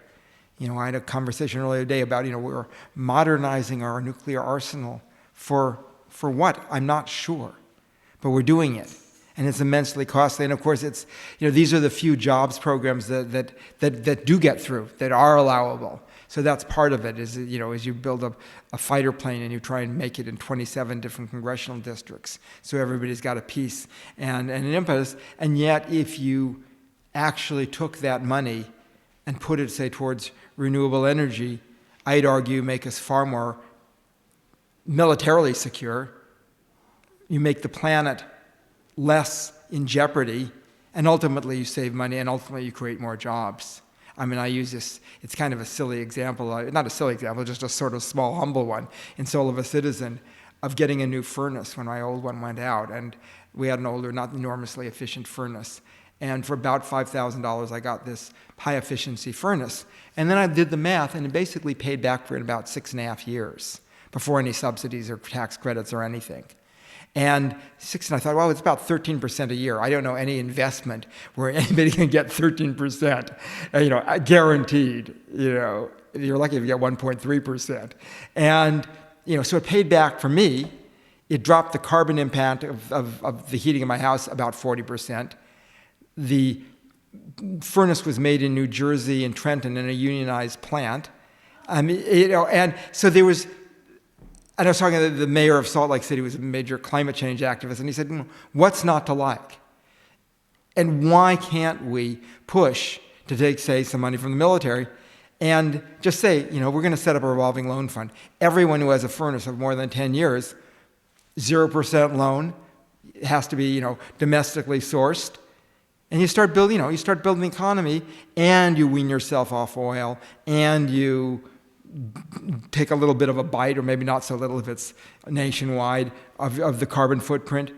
I had a conversation earlier today about, we're modernizing our nuclear arsenal for what? I'm not sure. But we're doing it. And it's immensely costly. And of course, it's, these are the few jobs programs that do get through, that are allowable. So that's part of it, is, as you build a fighter plane and you try and make it in 27 different congressional districts. So everybody's got a piece and an impetus. And yet, if you actually took that money and put it, say, towards renewable energy, I'd argue make us far more militarily secure. You make the planet less in jeopardy, and ultimately you save money, and ultimately you create more jobs. I mean, I use this, it's kind of a silly example, not a silly example, just a sort of small, humble one, in Soul of a Citizen, of getting a new furnace when my old one went out. And we had an older, not enormously efficient furnace. And for about $5,000, I got this high-efficiency furnace. And then I did the math, and it basically paid back for it in about 6.5 years, before any subsidies or tax credits or anything. And I thought, well, it's about 13% a year. I don't know any investment where anybody can get 13%, guaranteed. You're lucky if you get 1.3%. And, so it paid back for me. It dropped the carbon impact of the heating of my house about 40%. The furnace was made in New Jersey and Trenton in a unionized plant. And so there was. And I was talking to the mayor of Salt Lake City, who was a major climate change activist, and he said, what's not to like? And why can't we push to take, say, some money from the military and just say, we're going to set up a revolving loan fund. Everyone who has a furnace of more than 10 years, 0% loan, it has to be, domestically sourced. And you start building, the economy, and you wean yourself off oil, and you take a little bit of a bite, or maybe not so little if it's nationwide, of the carbon footprint.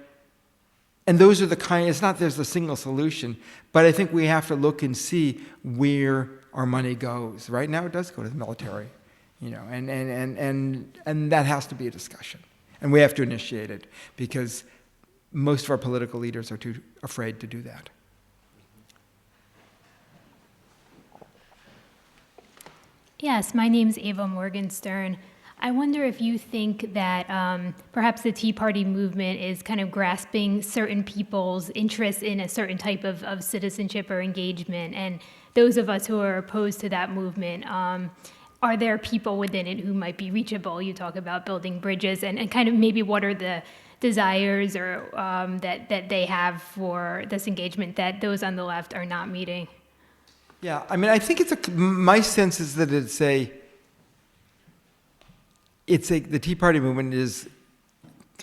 And those are the kind, it's not there's a single solution, but I think we have to look and see where our money goes. Right now it does go to the military, and that has to be a discussion. And we have to initiate it, because most of our political leaders are too afraid to do that. Yes, my name's Ava Morgenstern. I wonder if you think that perhaps the Tea Party movement is kind of grasping certain people's interest in a certain type of citizenship or engagement, and those of us who are opposed to that movement, are there people within it who might be reachable? You talk about building bridges, and kind of maybe what are the desires or that they have for this engagement that those on the left are not meeting? Yeah, I mean, I think my sense is that the Tea Party movement is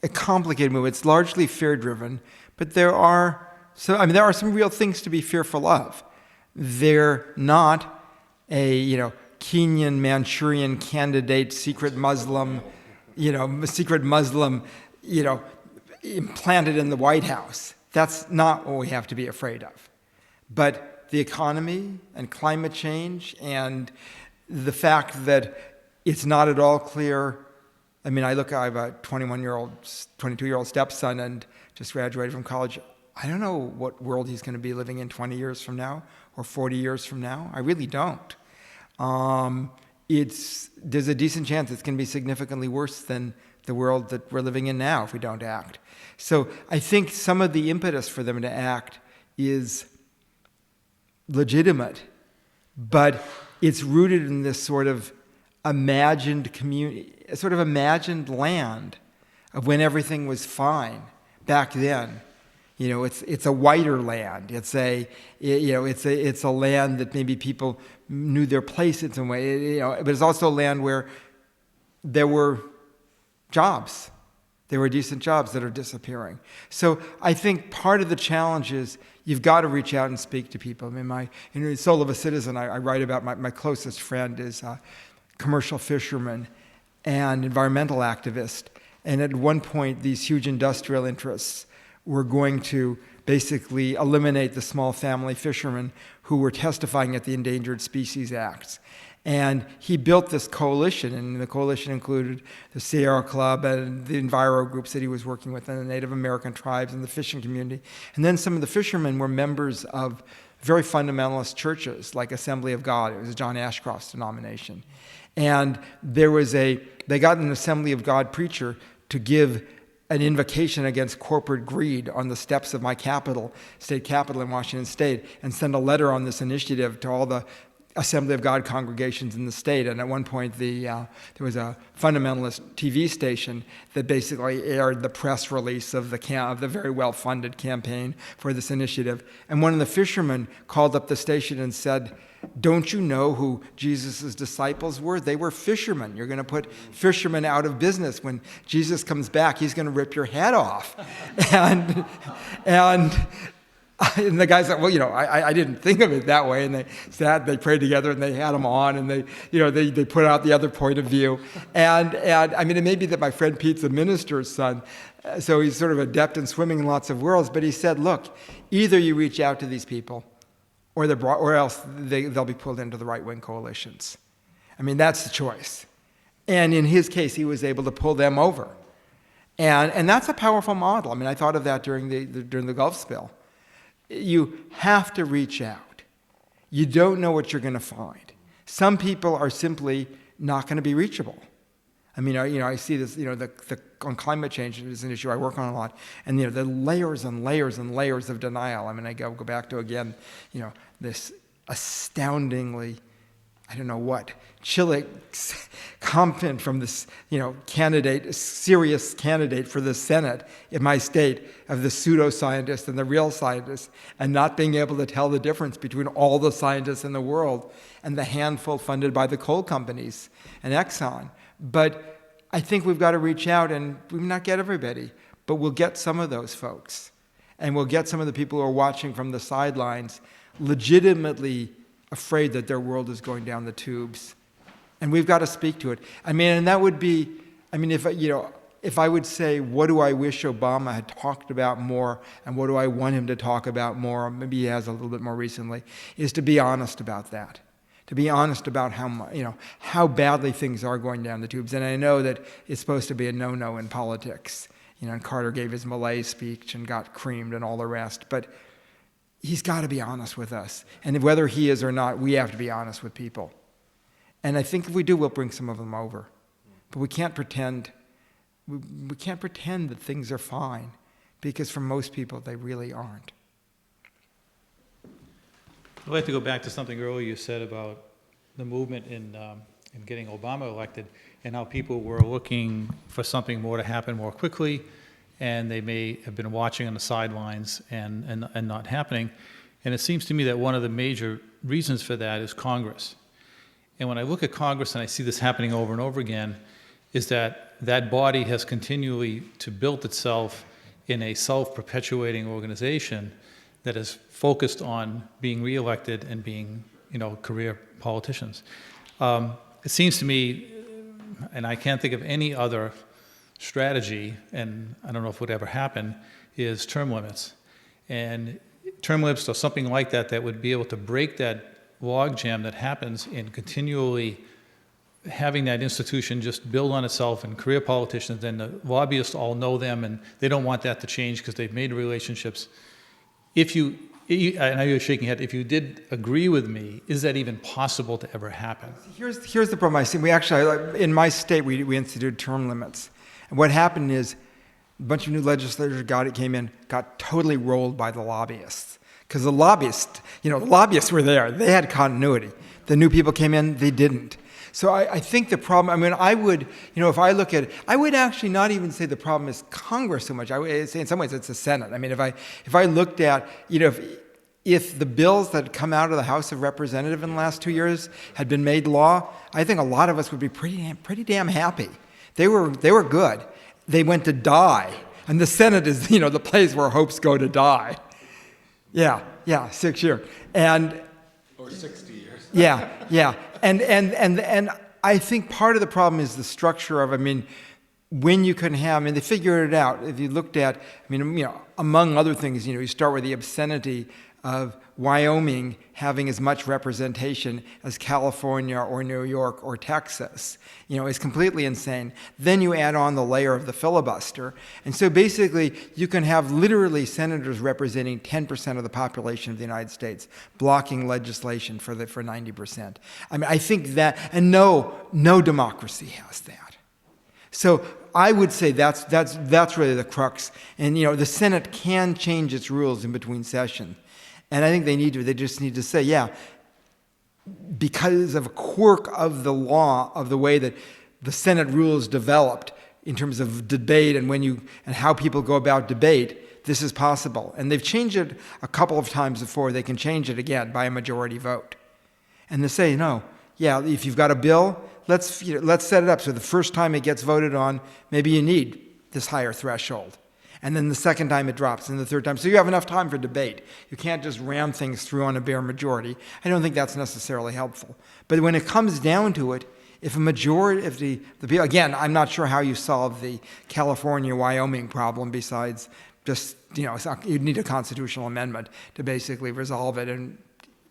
a complicated movement. It's largely fear-driven, but there are some real things to be fearful of. They're not a, Kenyan Manchurian candidate, secret Muslim, implanted in the White House. That's not what we have to be afraid of. But the economy and climate change and the fact that it's not at all clear. I mean, I have a 22-year-old stepson and just graduated from college. I don't know what world he's going to be living in 20 years from now or 40 years from now. I really don't. There's a decent chance it's going to be significantly worse than the world that we're living in now if we don't act. So I think some of the impetus for them to act is legitimate, but it's rooted in this sort of imagined community, a sort of imagined land of when everything was fine back then. It's a whiter land. It's a land that maybe people knew their place in some way. But it's also a land where there were jobs. There were decent jobs that are disappearing. So I think part of the challenge is you've got to reach out and speak to people. I mean, in Soul of a Citizen, I write about my closest friend is a commercial fisherman and environmental activist. And at one point, these huge industrial interests were going to basically eliminate the small family fishermen who were testifying at the Endangered Species Acts. And he built this coalition, and the coalition included the Sierra Club and the Enviro groups that he was working with, and the Native American tribes and the fishing community. And then some of the fishermen were members of very fundamentalist churches, like Assembly of God. It was John Ashcroft's denomination. And they got an Assembly of God preacher to give an invocation against corporate greed on the steps of my state capitol in Washington State, and send a letter on this initiative to all the Assembly of God congregations in the state. And at one point, there was a fundamentalist TV station that basically aired the press release of the very well-funded campaign for this initiative. And one of the fishermen called up the station and said, "Don't you know who Jesus' disciples were? They were fishermen. You're going to put fishermen out of business. When Jesus comes back, he's going to rip your head off." And the guy said, "Well, I didn't think of it that way." And they prayed together, and they had him on, and they put out the other point of view. And I mean, it may be that my friend Pete's a minister's son, so he's sort of adept in swimming in lots of worlds. But he said, "Look, either you reach out to these people, or else they'll be pulled into the right-wing coalitions. I mean, that's the choice." And in his case, he was able to pull them over, and that's a powerful model. I mean, I thought of that during the Gulf spill. You have to reach out. You don't know what you're going to find. Some people are simply not going to be reachable. I mean, I see this, on climate change is an issue I work on a lot, and the layers and layers and layers of denial. I mean, I go back to again, this astoundingly, I don't know what, chilling comment from this, serious candidate for the Senate in my state, of the pseudoscientists and the real scientists, and not being able to tell the difference between all the scientists in the world and the handful funded by the coal companies and Exxon. But I think we've got to reach out, and we may not get everybody, but we'll get some of those folks. And we'll get some of the people who are watching from the sidelines legitimately afraid that their world is going down the tubes. And we've got to speak to it. I mean, and that would be, if I would say, what do I wish Obama had talked about more, and what do I want him to talk about more, or maybe he has a little bit more recently, is to be honest about that. To be honest about how badly things are going down the tubes. And I know that it's supposed to be a no-no in politics. And Carter gave his Malay speech and got creamed and all the rest. But he's got to be honest with us. And whether he is or not, we have to be honest with people. And I think if we do, we'll bring some of them over. But we can't pretend. We can't pretend that things are fine, because for most people, they really aren't. I'd like to go back to something earlier you said about the movement in getting Obama elected, and how people were looking for something more to happen more quickly, and they may have been watching on the sidelines and not happening. And it seems to me that one of the major reasons for that is Congress. And when I look at Congress, and I see this happening over and over again, is that body has continually to build itself in a self-perpetuating organization that is focused on being reelected and being, career politicians. It seems to me, and I can't think of any other strategy, and I don't know if it would ever happen, is term limits. And term limits or something like that would be able to break that logjam that happens in continually having that institution just build on itself, and career politicians, and the lobbyists all know them, and they don't want that to change because they've made relationships. I know you're shaking your head. If you did agree with me, is that even possible to ever happen? Here's the problem I see. We actually, in my state, we instituted term limits. And what happened is a bunch of new legislators came in, got totally rolled by the lobbyists. Because the lobbyists were there. They had continuity. The new people came in, they didn't. So I think the problem, I would, if I look at it, I would actually not even say the problem is Congress so much. I would say in some ways it's the Senate. If I looked at, if the bills that had come out of the House of Representatives in the last 2 years had been made law, I think a lot of us would be pretty damn happy. They were good. they went to die. And the Senate is, the place where hopes go to die. Yeah, 6 years. Or 60 years. Yeah. And I think part of the problem is the structure of, when you can have, they figured it out. If you looked at, among other things, you start with the obscenity of Wyoming having as much representation as California or New York or Texas, is completely insane. Then you add on the layer of the filibuster. And so basically you can have literally senators representing 10% of the population of the United States blocking legislation for 90%. I think that, and no democracy has that. So I would say that's really the crux. And the Senate can change its rules in between sessions. And I think they just need to say, because of a quirk of the law, of the way that the Senate rules developed in terms of debate and how people go about debate, this is possible. And they've changed it a couple of times before. They can change it again by a majority vote. And they say, if you've got a bill, let's set it up so the first time it gets voted on, maybe you need this higher threshold. And then the second time it drops, and the third time. So you have enough time for debate. You can't just ram things through on a bare majority. I don't think that's necessarily helpful. But when it comes down to it, if a majority, if the people, again, I'm not sure how you solve the California-Wyoming problem besides just, you'd need a constitutional amendment to basically resolve it. And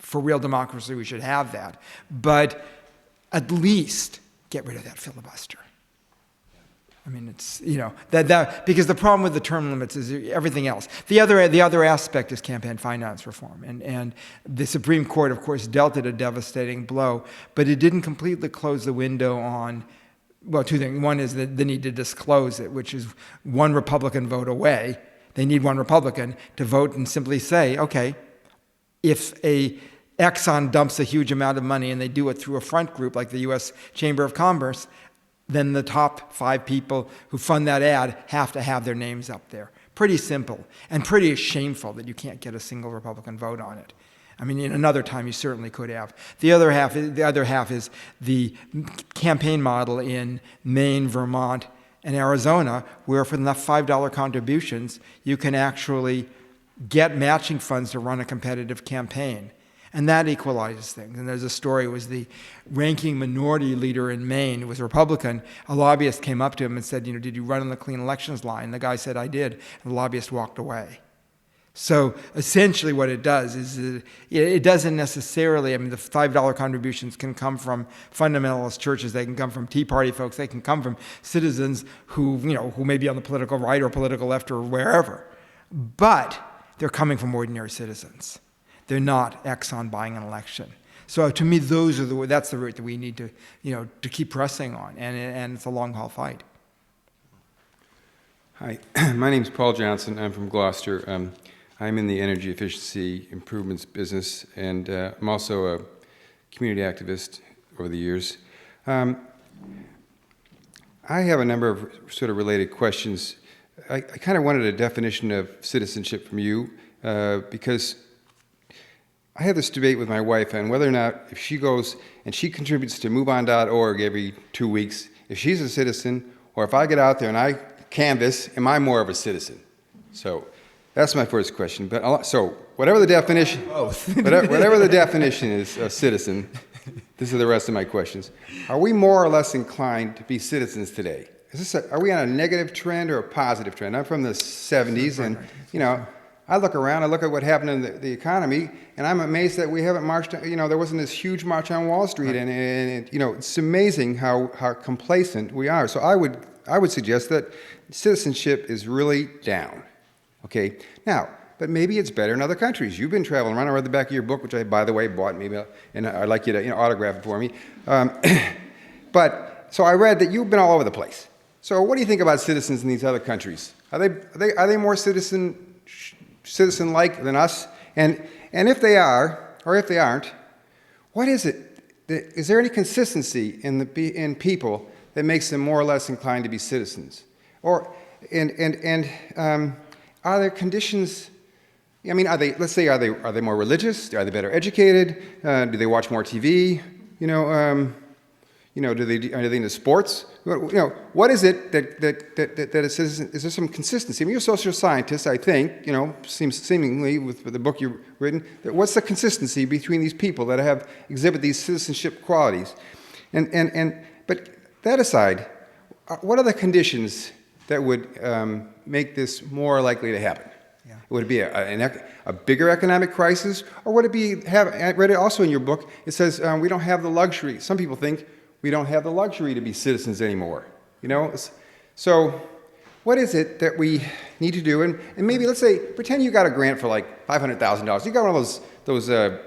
for real democracy, we should have that. But at least get rid of that filibuster. It's, that because the problem with the term limits is everything else. The other aspect is campaign finance reform. And the Supreme Court, of course, dealt it a devastating blow, but it didn't completely close the window on, two things. One is the need to disclose it, which is one Republican vote away. They need one Republican to vote and simply say, okay, if Exxon dumps a huge amount of money and they do it through a front group like the U.S. Chamber of Commerce, then the top 5 people who fund that ad have to have their names up there. Pretty simple and pretty shameful that you can't get a single Republican vote on it. In another time you certainly could have. The other half is the campaign model in Maine, Vermont, and Arizona, where for enough $5 contributions, you can actually get matching funds to run a competitive campaign. And that equalizes things. And there's a story, it was the ranking minority leader in Maine, it was a Republican. A lobbyist came up to him and said, did you run on the clean elections line? The guy said, I did. And the lobbyist walked away. So essentially what it does is it doesn't necessarily, the $5 contributions can come from fundamentalist churches, they can come from Tea Party folks, they can come from citizens who may be on the political right or political left or wherever. But they're coming from ordinary citizens. They're not Exxon buying an election. So to me, that's the route that we need to, to keep pressing on, and it's a long haul fight. Hi, my name's Paul Johnson. I'm from Gloucester. I'm in the energy efficiency improvements business, and I'm also a community activist over the years. I have a number of sort of related questions. I kind of wanted a definition of citizenship from you, because I have this debate with my wife on whether or not if she goes and she contributes to MoveOn.org every 2 weeks, if she's a citizen, or if I get out there and I canvass, am I more of a citizen? So that's my first question. But so whatever the definition, whatever the definition is of citizen, this is the rest of my questions. Are we more or less inclined to be citizens today? Are we on a negative trend or a positive trend? I'm from the 70s, and I look around, I look at what happened in the economy, and I'm amazed that we haven't marched, there wasn't this huge march on Wall Street, and it's amazing how complacent we are. So I would suggest that citizenship is really down, okay? Now, but maybe it's better in other countries. You've been traveling around. I read the back of your book, which I, by the way, bought, and I'd like you to autograph it for me. But, so I read that you've been all over the place. So what do you think about citizens in these other countries? Are they more citizen-like than us? And if they are, or if they aren't, what is it? Is there any consistency in people that makes them more or less inclined to be citizens? Or are there conditions? Are they more religious? Are they better educated? Do they watch more TV? You know, are they into sports? You know, what is it that it says? Is there some consistency? I mean, you're a social scientist, I think. You know, seemingly with the book you've written. What's the consistency between these people that exhibit these citizenship qualities? But that aside, what are the conditions that would make this more likely to happen? Yeah. Would it be a bigger economic crisis, or would it be? I read it also in your book. It says we don't have the luxury. Some people think we don't have the luxury to be citizens anymore. You know, so what is it that we need to do? And maybe let's say pretend you got a grant for like $500,000. You got one of those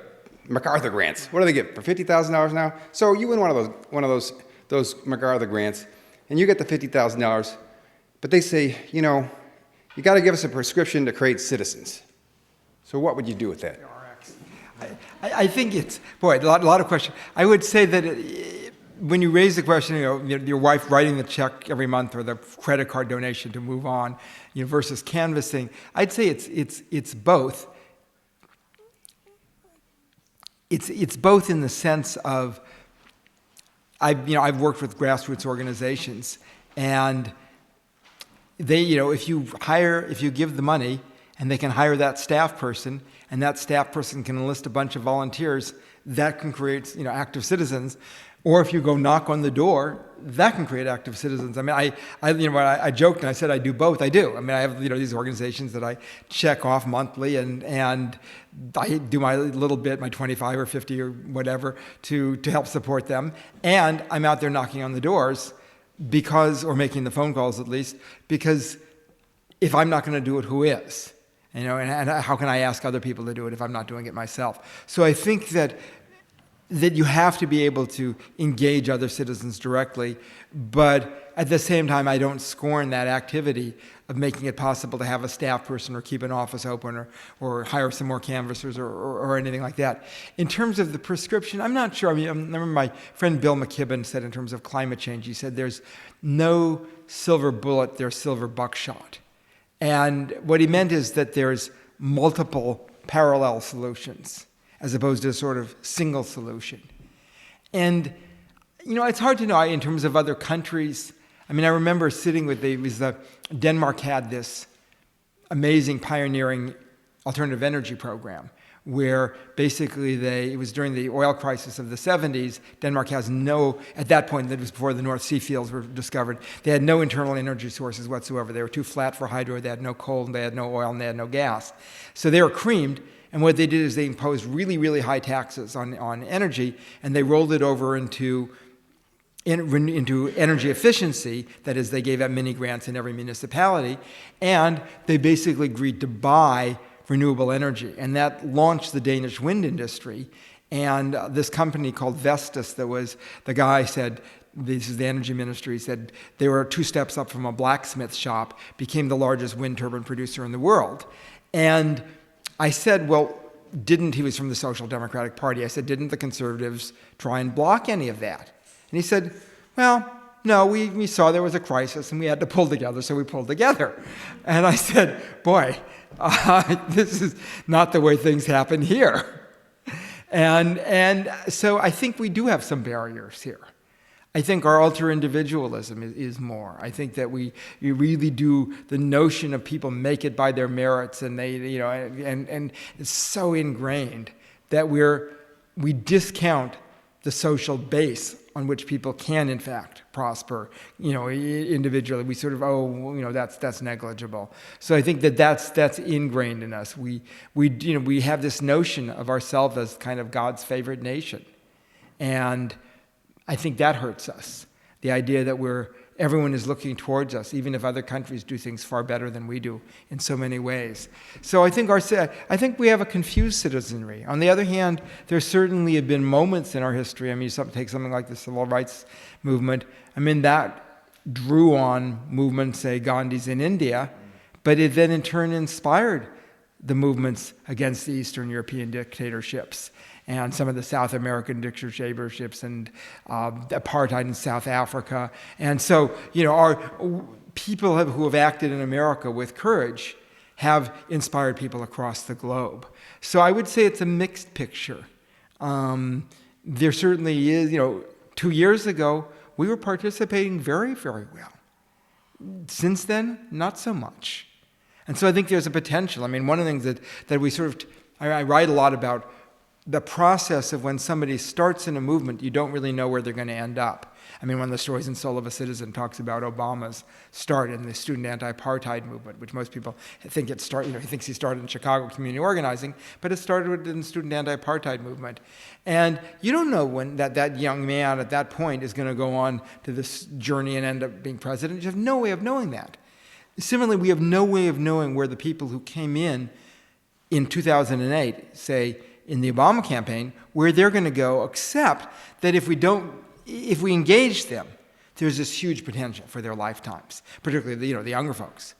MacArthur grants. What do they get for $50,000 now? So you win one of those MacArthur grants, and you get the $50,000. But they say, you know, you got to give us a prescription to create citizens. So what would you do with that? I think it's, boy, a lot of questions. I would say that when you raise the question, you know, your wife writing the check every month or the credit card donation to MoveOn, you know, versus canvassing, I'd say it's both. It's both in the sense of I've worked with grassroots organizations, and they, you know, if you give the money and they can hire that staff person, and that staff person can enlist a bunch of volunteers, that can create, you know, active citizens. Or if you go knock on the door, that can create active citizens. I mean, I joked and I said I do both. I do. I mean, I have, you know, these organizations that I check off monthly, and I do my little bit, my 25 or 50 or whatever, to help support them. And I'm out there knocking on the doors or making the phone calls at least, because if I'm not going to do it, who is? You know, and how can I ask other people to do it if I'm not doing it myself? So I think that you have to be able to engage other citizens directly, but at the same time, I don't scorn that activity of making it possible to have a staff person or keep an office open or hire some more canvassers or anything like that. In terms of the prescription, I'm not sure. I mean, I remember my friend Bill McKibben said in terms of climate change, he said there's no silver bullet, there's silver buckshot. And what he meant is that there's multiple parallel solutions, as opposed to a sort of single solution. And, you know, it's hard to know in terms of other countries. I mean, I remember sitting with Denmark had this amazing pioneering alternative energy program where basically it was during the oil crisis of the 70s. Denmark has at that point, that was before the North Sea fields were discovered, they had no internal energy sources whatsoever. They were too flat for hydro, they had no coal, and they had no oil, and they had no gas. So they were creamed. And what they did is they imposed really, really high taxes on energy, and they rolled it over into energy efficiency. That is, they gave out mini grants in every municipality, and they basically agreed to buy renewable energy. And that launched the Danish wind industry. And this company called Vestas, the guy said, this is the energy ministry, said they were 2 steps up from a blacksmith shop, became the largest wind turbine producer in the world. And I said, well, he was from the Social Democratic Party. I said, didn't the conservatives try and block any of that? And he said, well, no, we saw there was a crisis and we had to pull together, so we pulled together. And I said, boy, this is not the way things happen here. And so I think we do have some barriers here. I think our ultra-individualism is more. I think that we really do, the notion of people make it by their merits, and they, you know, and it's so ingrained that we discount the social base on which people can in fact prosper, you know, individually. We sort of, you know, that's negligible. So I think that's ingrained in us. We have this notion of ourselves as kind of God's favorite nation, and I think that hurts us. The idea that everyone is looking towards us, even if other countries do things far better than we do in so many ways. So I think we have a confused citizenry. On the other hand, there certainly have been moments in our history. I mean, take something like the civil rights movement. I mean, that drew on movements, say Gandhi's in India, but it then in turn inspired the movements against the Eastern European dictatorships and some of the South American dictatorships and apartheid in South Africa. And so, you know, our people who have acted in America with courage have inspired people across the globe. So I would say it's a mixed picture. There certainly is, you know, 2 years ago, we were participating very, very well. Since then, not so much. And so I think there's a potential. I mean, one of the things that we I write a lot about the process of when somebody starts in a movement, you don't really know where they're going to end up. I mean, one of the stories in Soul of a Citizen talks about Obama's start in the student anti-apartheid movement, which most people think he thinks he started in Chicago community organizing, but it started in the student anti-apartheid movement. And you don't know when that young man at that point is going to go on to this journey and end up being president. You have no way of knowing that. Similarly, we have no way of knowing where the people who came in 2008, say, in the Obama campaign, where they're going to go, except that if we engage them, there's this huge potential for their lifetimes, particularly the younger folks.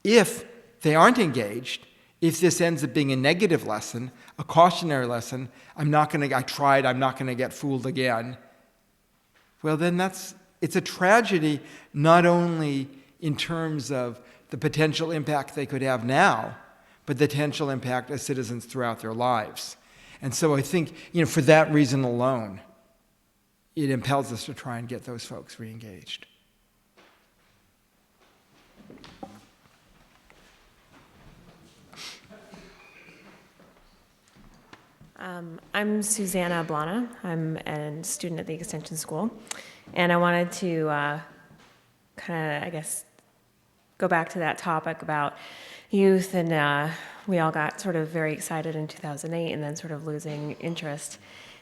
If they aren't engaged, if this ends up being a negative lesson, a cautionary lesson, I tried, I'm not going to get fooled again, well, then it's a tragedy not only in terms of the potential impact they could have now, but the potential impact as citizens throughout their lives. And so I think, for that reason alone, it impels us to try and get those folks re-engaged. I'm Susanna Blana. I'm a student at the Extension School, and I wanted to go back to that topic about youth, and we all got sort of very excited in 2008 and then sort of losing interest.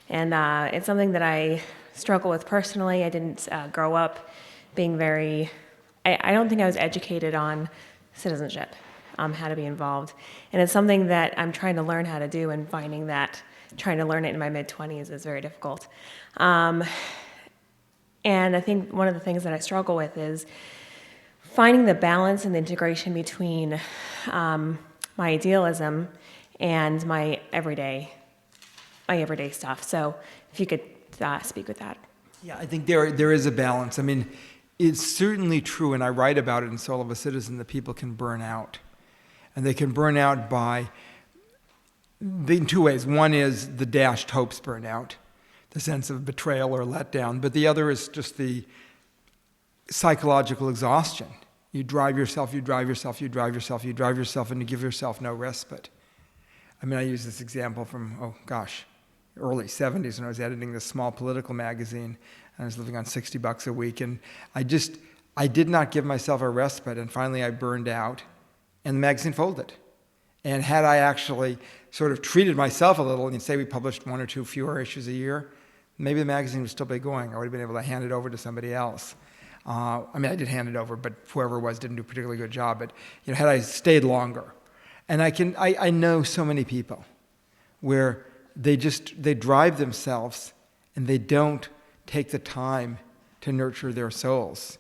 And it's something that I struggle with personally. I didn't grow up being I don't think I was educated on citizenship, how to be involved. And it's something that I'm trying to learn how to do, and finding that trying to learn it in my mid-20s is very difficult. And I think one of the things that I struggle with is finding the balance and the integration between my idealism and my everyday stuff. So if you could speak with that. Yeah, I think there is a balance. I mean, it's certainly true, and I write about it in Soul of a Citizen, that people can burn out. And they can burn out in two ways. One is the dashed hopes burnout, the sense of betrayal or letdown, but the other is just the psychological exhaustion. You drive yourself, and you give yourself no respite. I mean, I use this example from, early 70s when I was editing this small political magazine, and I was living on $60 a week, and I did not give myself a respite, and finally I burned out, and the magazine folded. And had I actually sort of treated myself a little, and say we published 1 or 2 fewer issues a year, maybe the magazine would still be going. I would have been able to hand it over to somebody else. I did hand it over, but whoever it was didn't do a particularly good job. But had I stayed longer, and I know so many people where they drive themselves and they don't take the time to nurture their souls,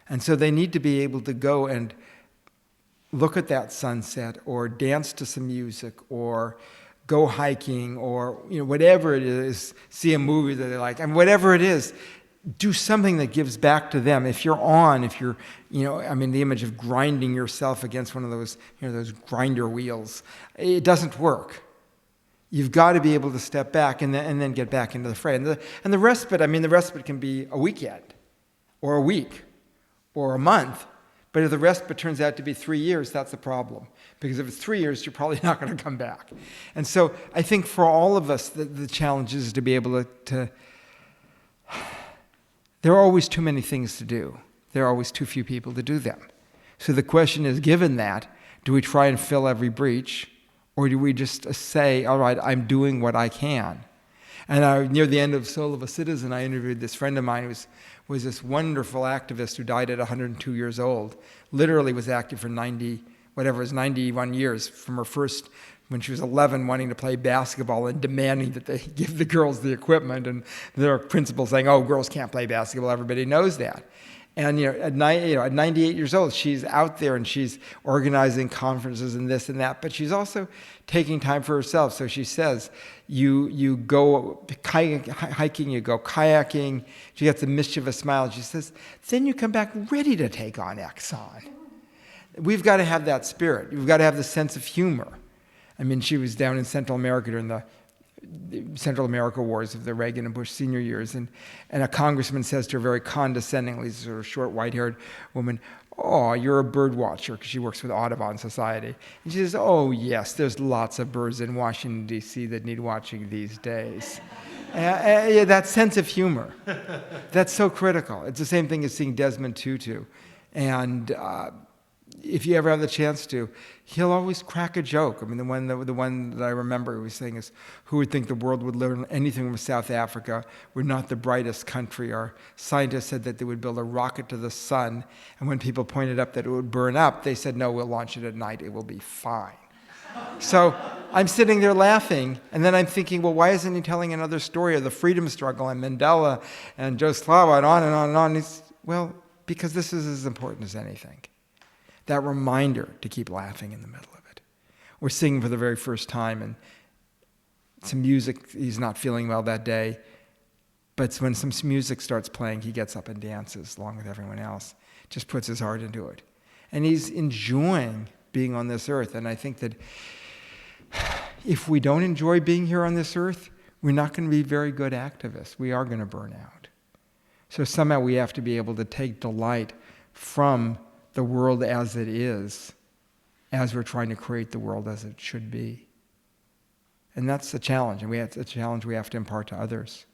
and so they need to be able to go and look at that sunset, or dance to some music, or go hiking, or whatever it is, see a movie that they like, and whatever it is. Do something that gives back to them. If you're the image of grinding yourself against one of those, those grinder wheels, it doesn't work. You've got to be able to step back and then get back into the fray. And the respite can be a weekend, or a week, or a month. But if the respite turns out to be 3 years, that's a problem. Because if it's 3 years, you're probably not going to come back. And so I think for all of us, the challenge is to be able to there are always too many things to do. There are always too few people to do them. So the question is, given that, do we try and fill every breach, or do we just say, all right, I'm doing what I can? And near the end of Soul of a Citizen, I interviewed this friend of mine who was this wonderful activist who died at 102 years old, literally was active for 91 years, from her first, when she was 11, wanting to play basketball and demanding that they give the girls the equipment, and their principal saying, oh, girls can't play basketball, everybody knows that. And at 98 years old, she's out there and she's organizing conferences and this and that, but she's also taking time for herself. So she says, you go hiking, you go kayaking. She gets a mischievous smile. She says, then you come back ready to take on Exxon. We've got to have that spirit. We've got to have the sense of humor. I mean, she was down in Central America during the Central America wars of the Reagan and Bush senior years, and a congressman says to her very condescendingly, sort of short, white-haired woman, "Oh, you're a bird watcher," because she works with Audubon Society. And she says, "Oh, yes, there's lots of birds in Washington, D.C. that need watching these days." Yeah, that sense of humor, that's so critical. It's the same thing as seeing Desmond Tutu. And if you ever have the chance to, he'll always crack a joke. I mean, the one that I remember he was saying is, who would think the world would learn anything from South Africa? We're not the brightest country. Our scientists said that they would build a rocket to the sun, and when people pointed up that it would burn up, they said, no, we'll launch it at night. It will be fine. So I'm sitting there laughing, and then I'm thinking, well, why isn't he telling another story of the freedom struggle and Mandela and Joe Slava and on and on and on? Well, because this is as important as anything. That reminder to keep laughing in the middle of it. We're singing for the very first time, and some music, he's not feeling well that day, but when some music starts playing, he gets up and dances along with everyone else, just puts his heart into it. And he's enjoying being on this earth, and I think that if we don't enjoy being here on this earth, we're not going to be very good activists. We are going to burn out. So somehow we have to be able to take delight from the world as it is, as we're trying to create the world as it should be. And that's the challenge, and it's a challenge we have to impart to others.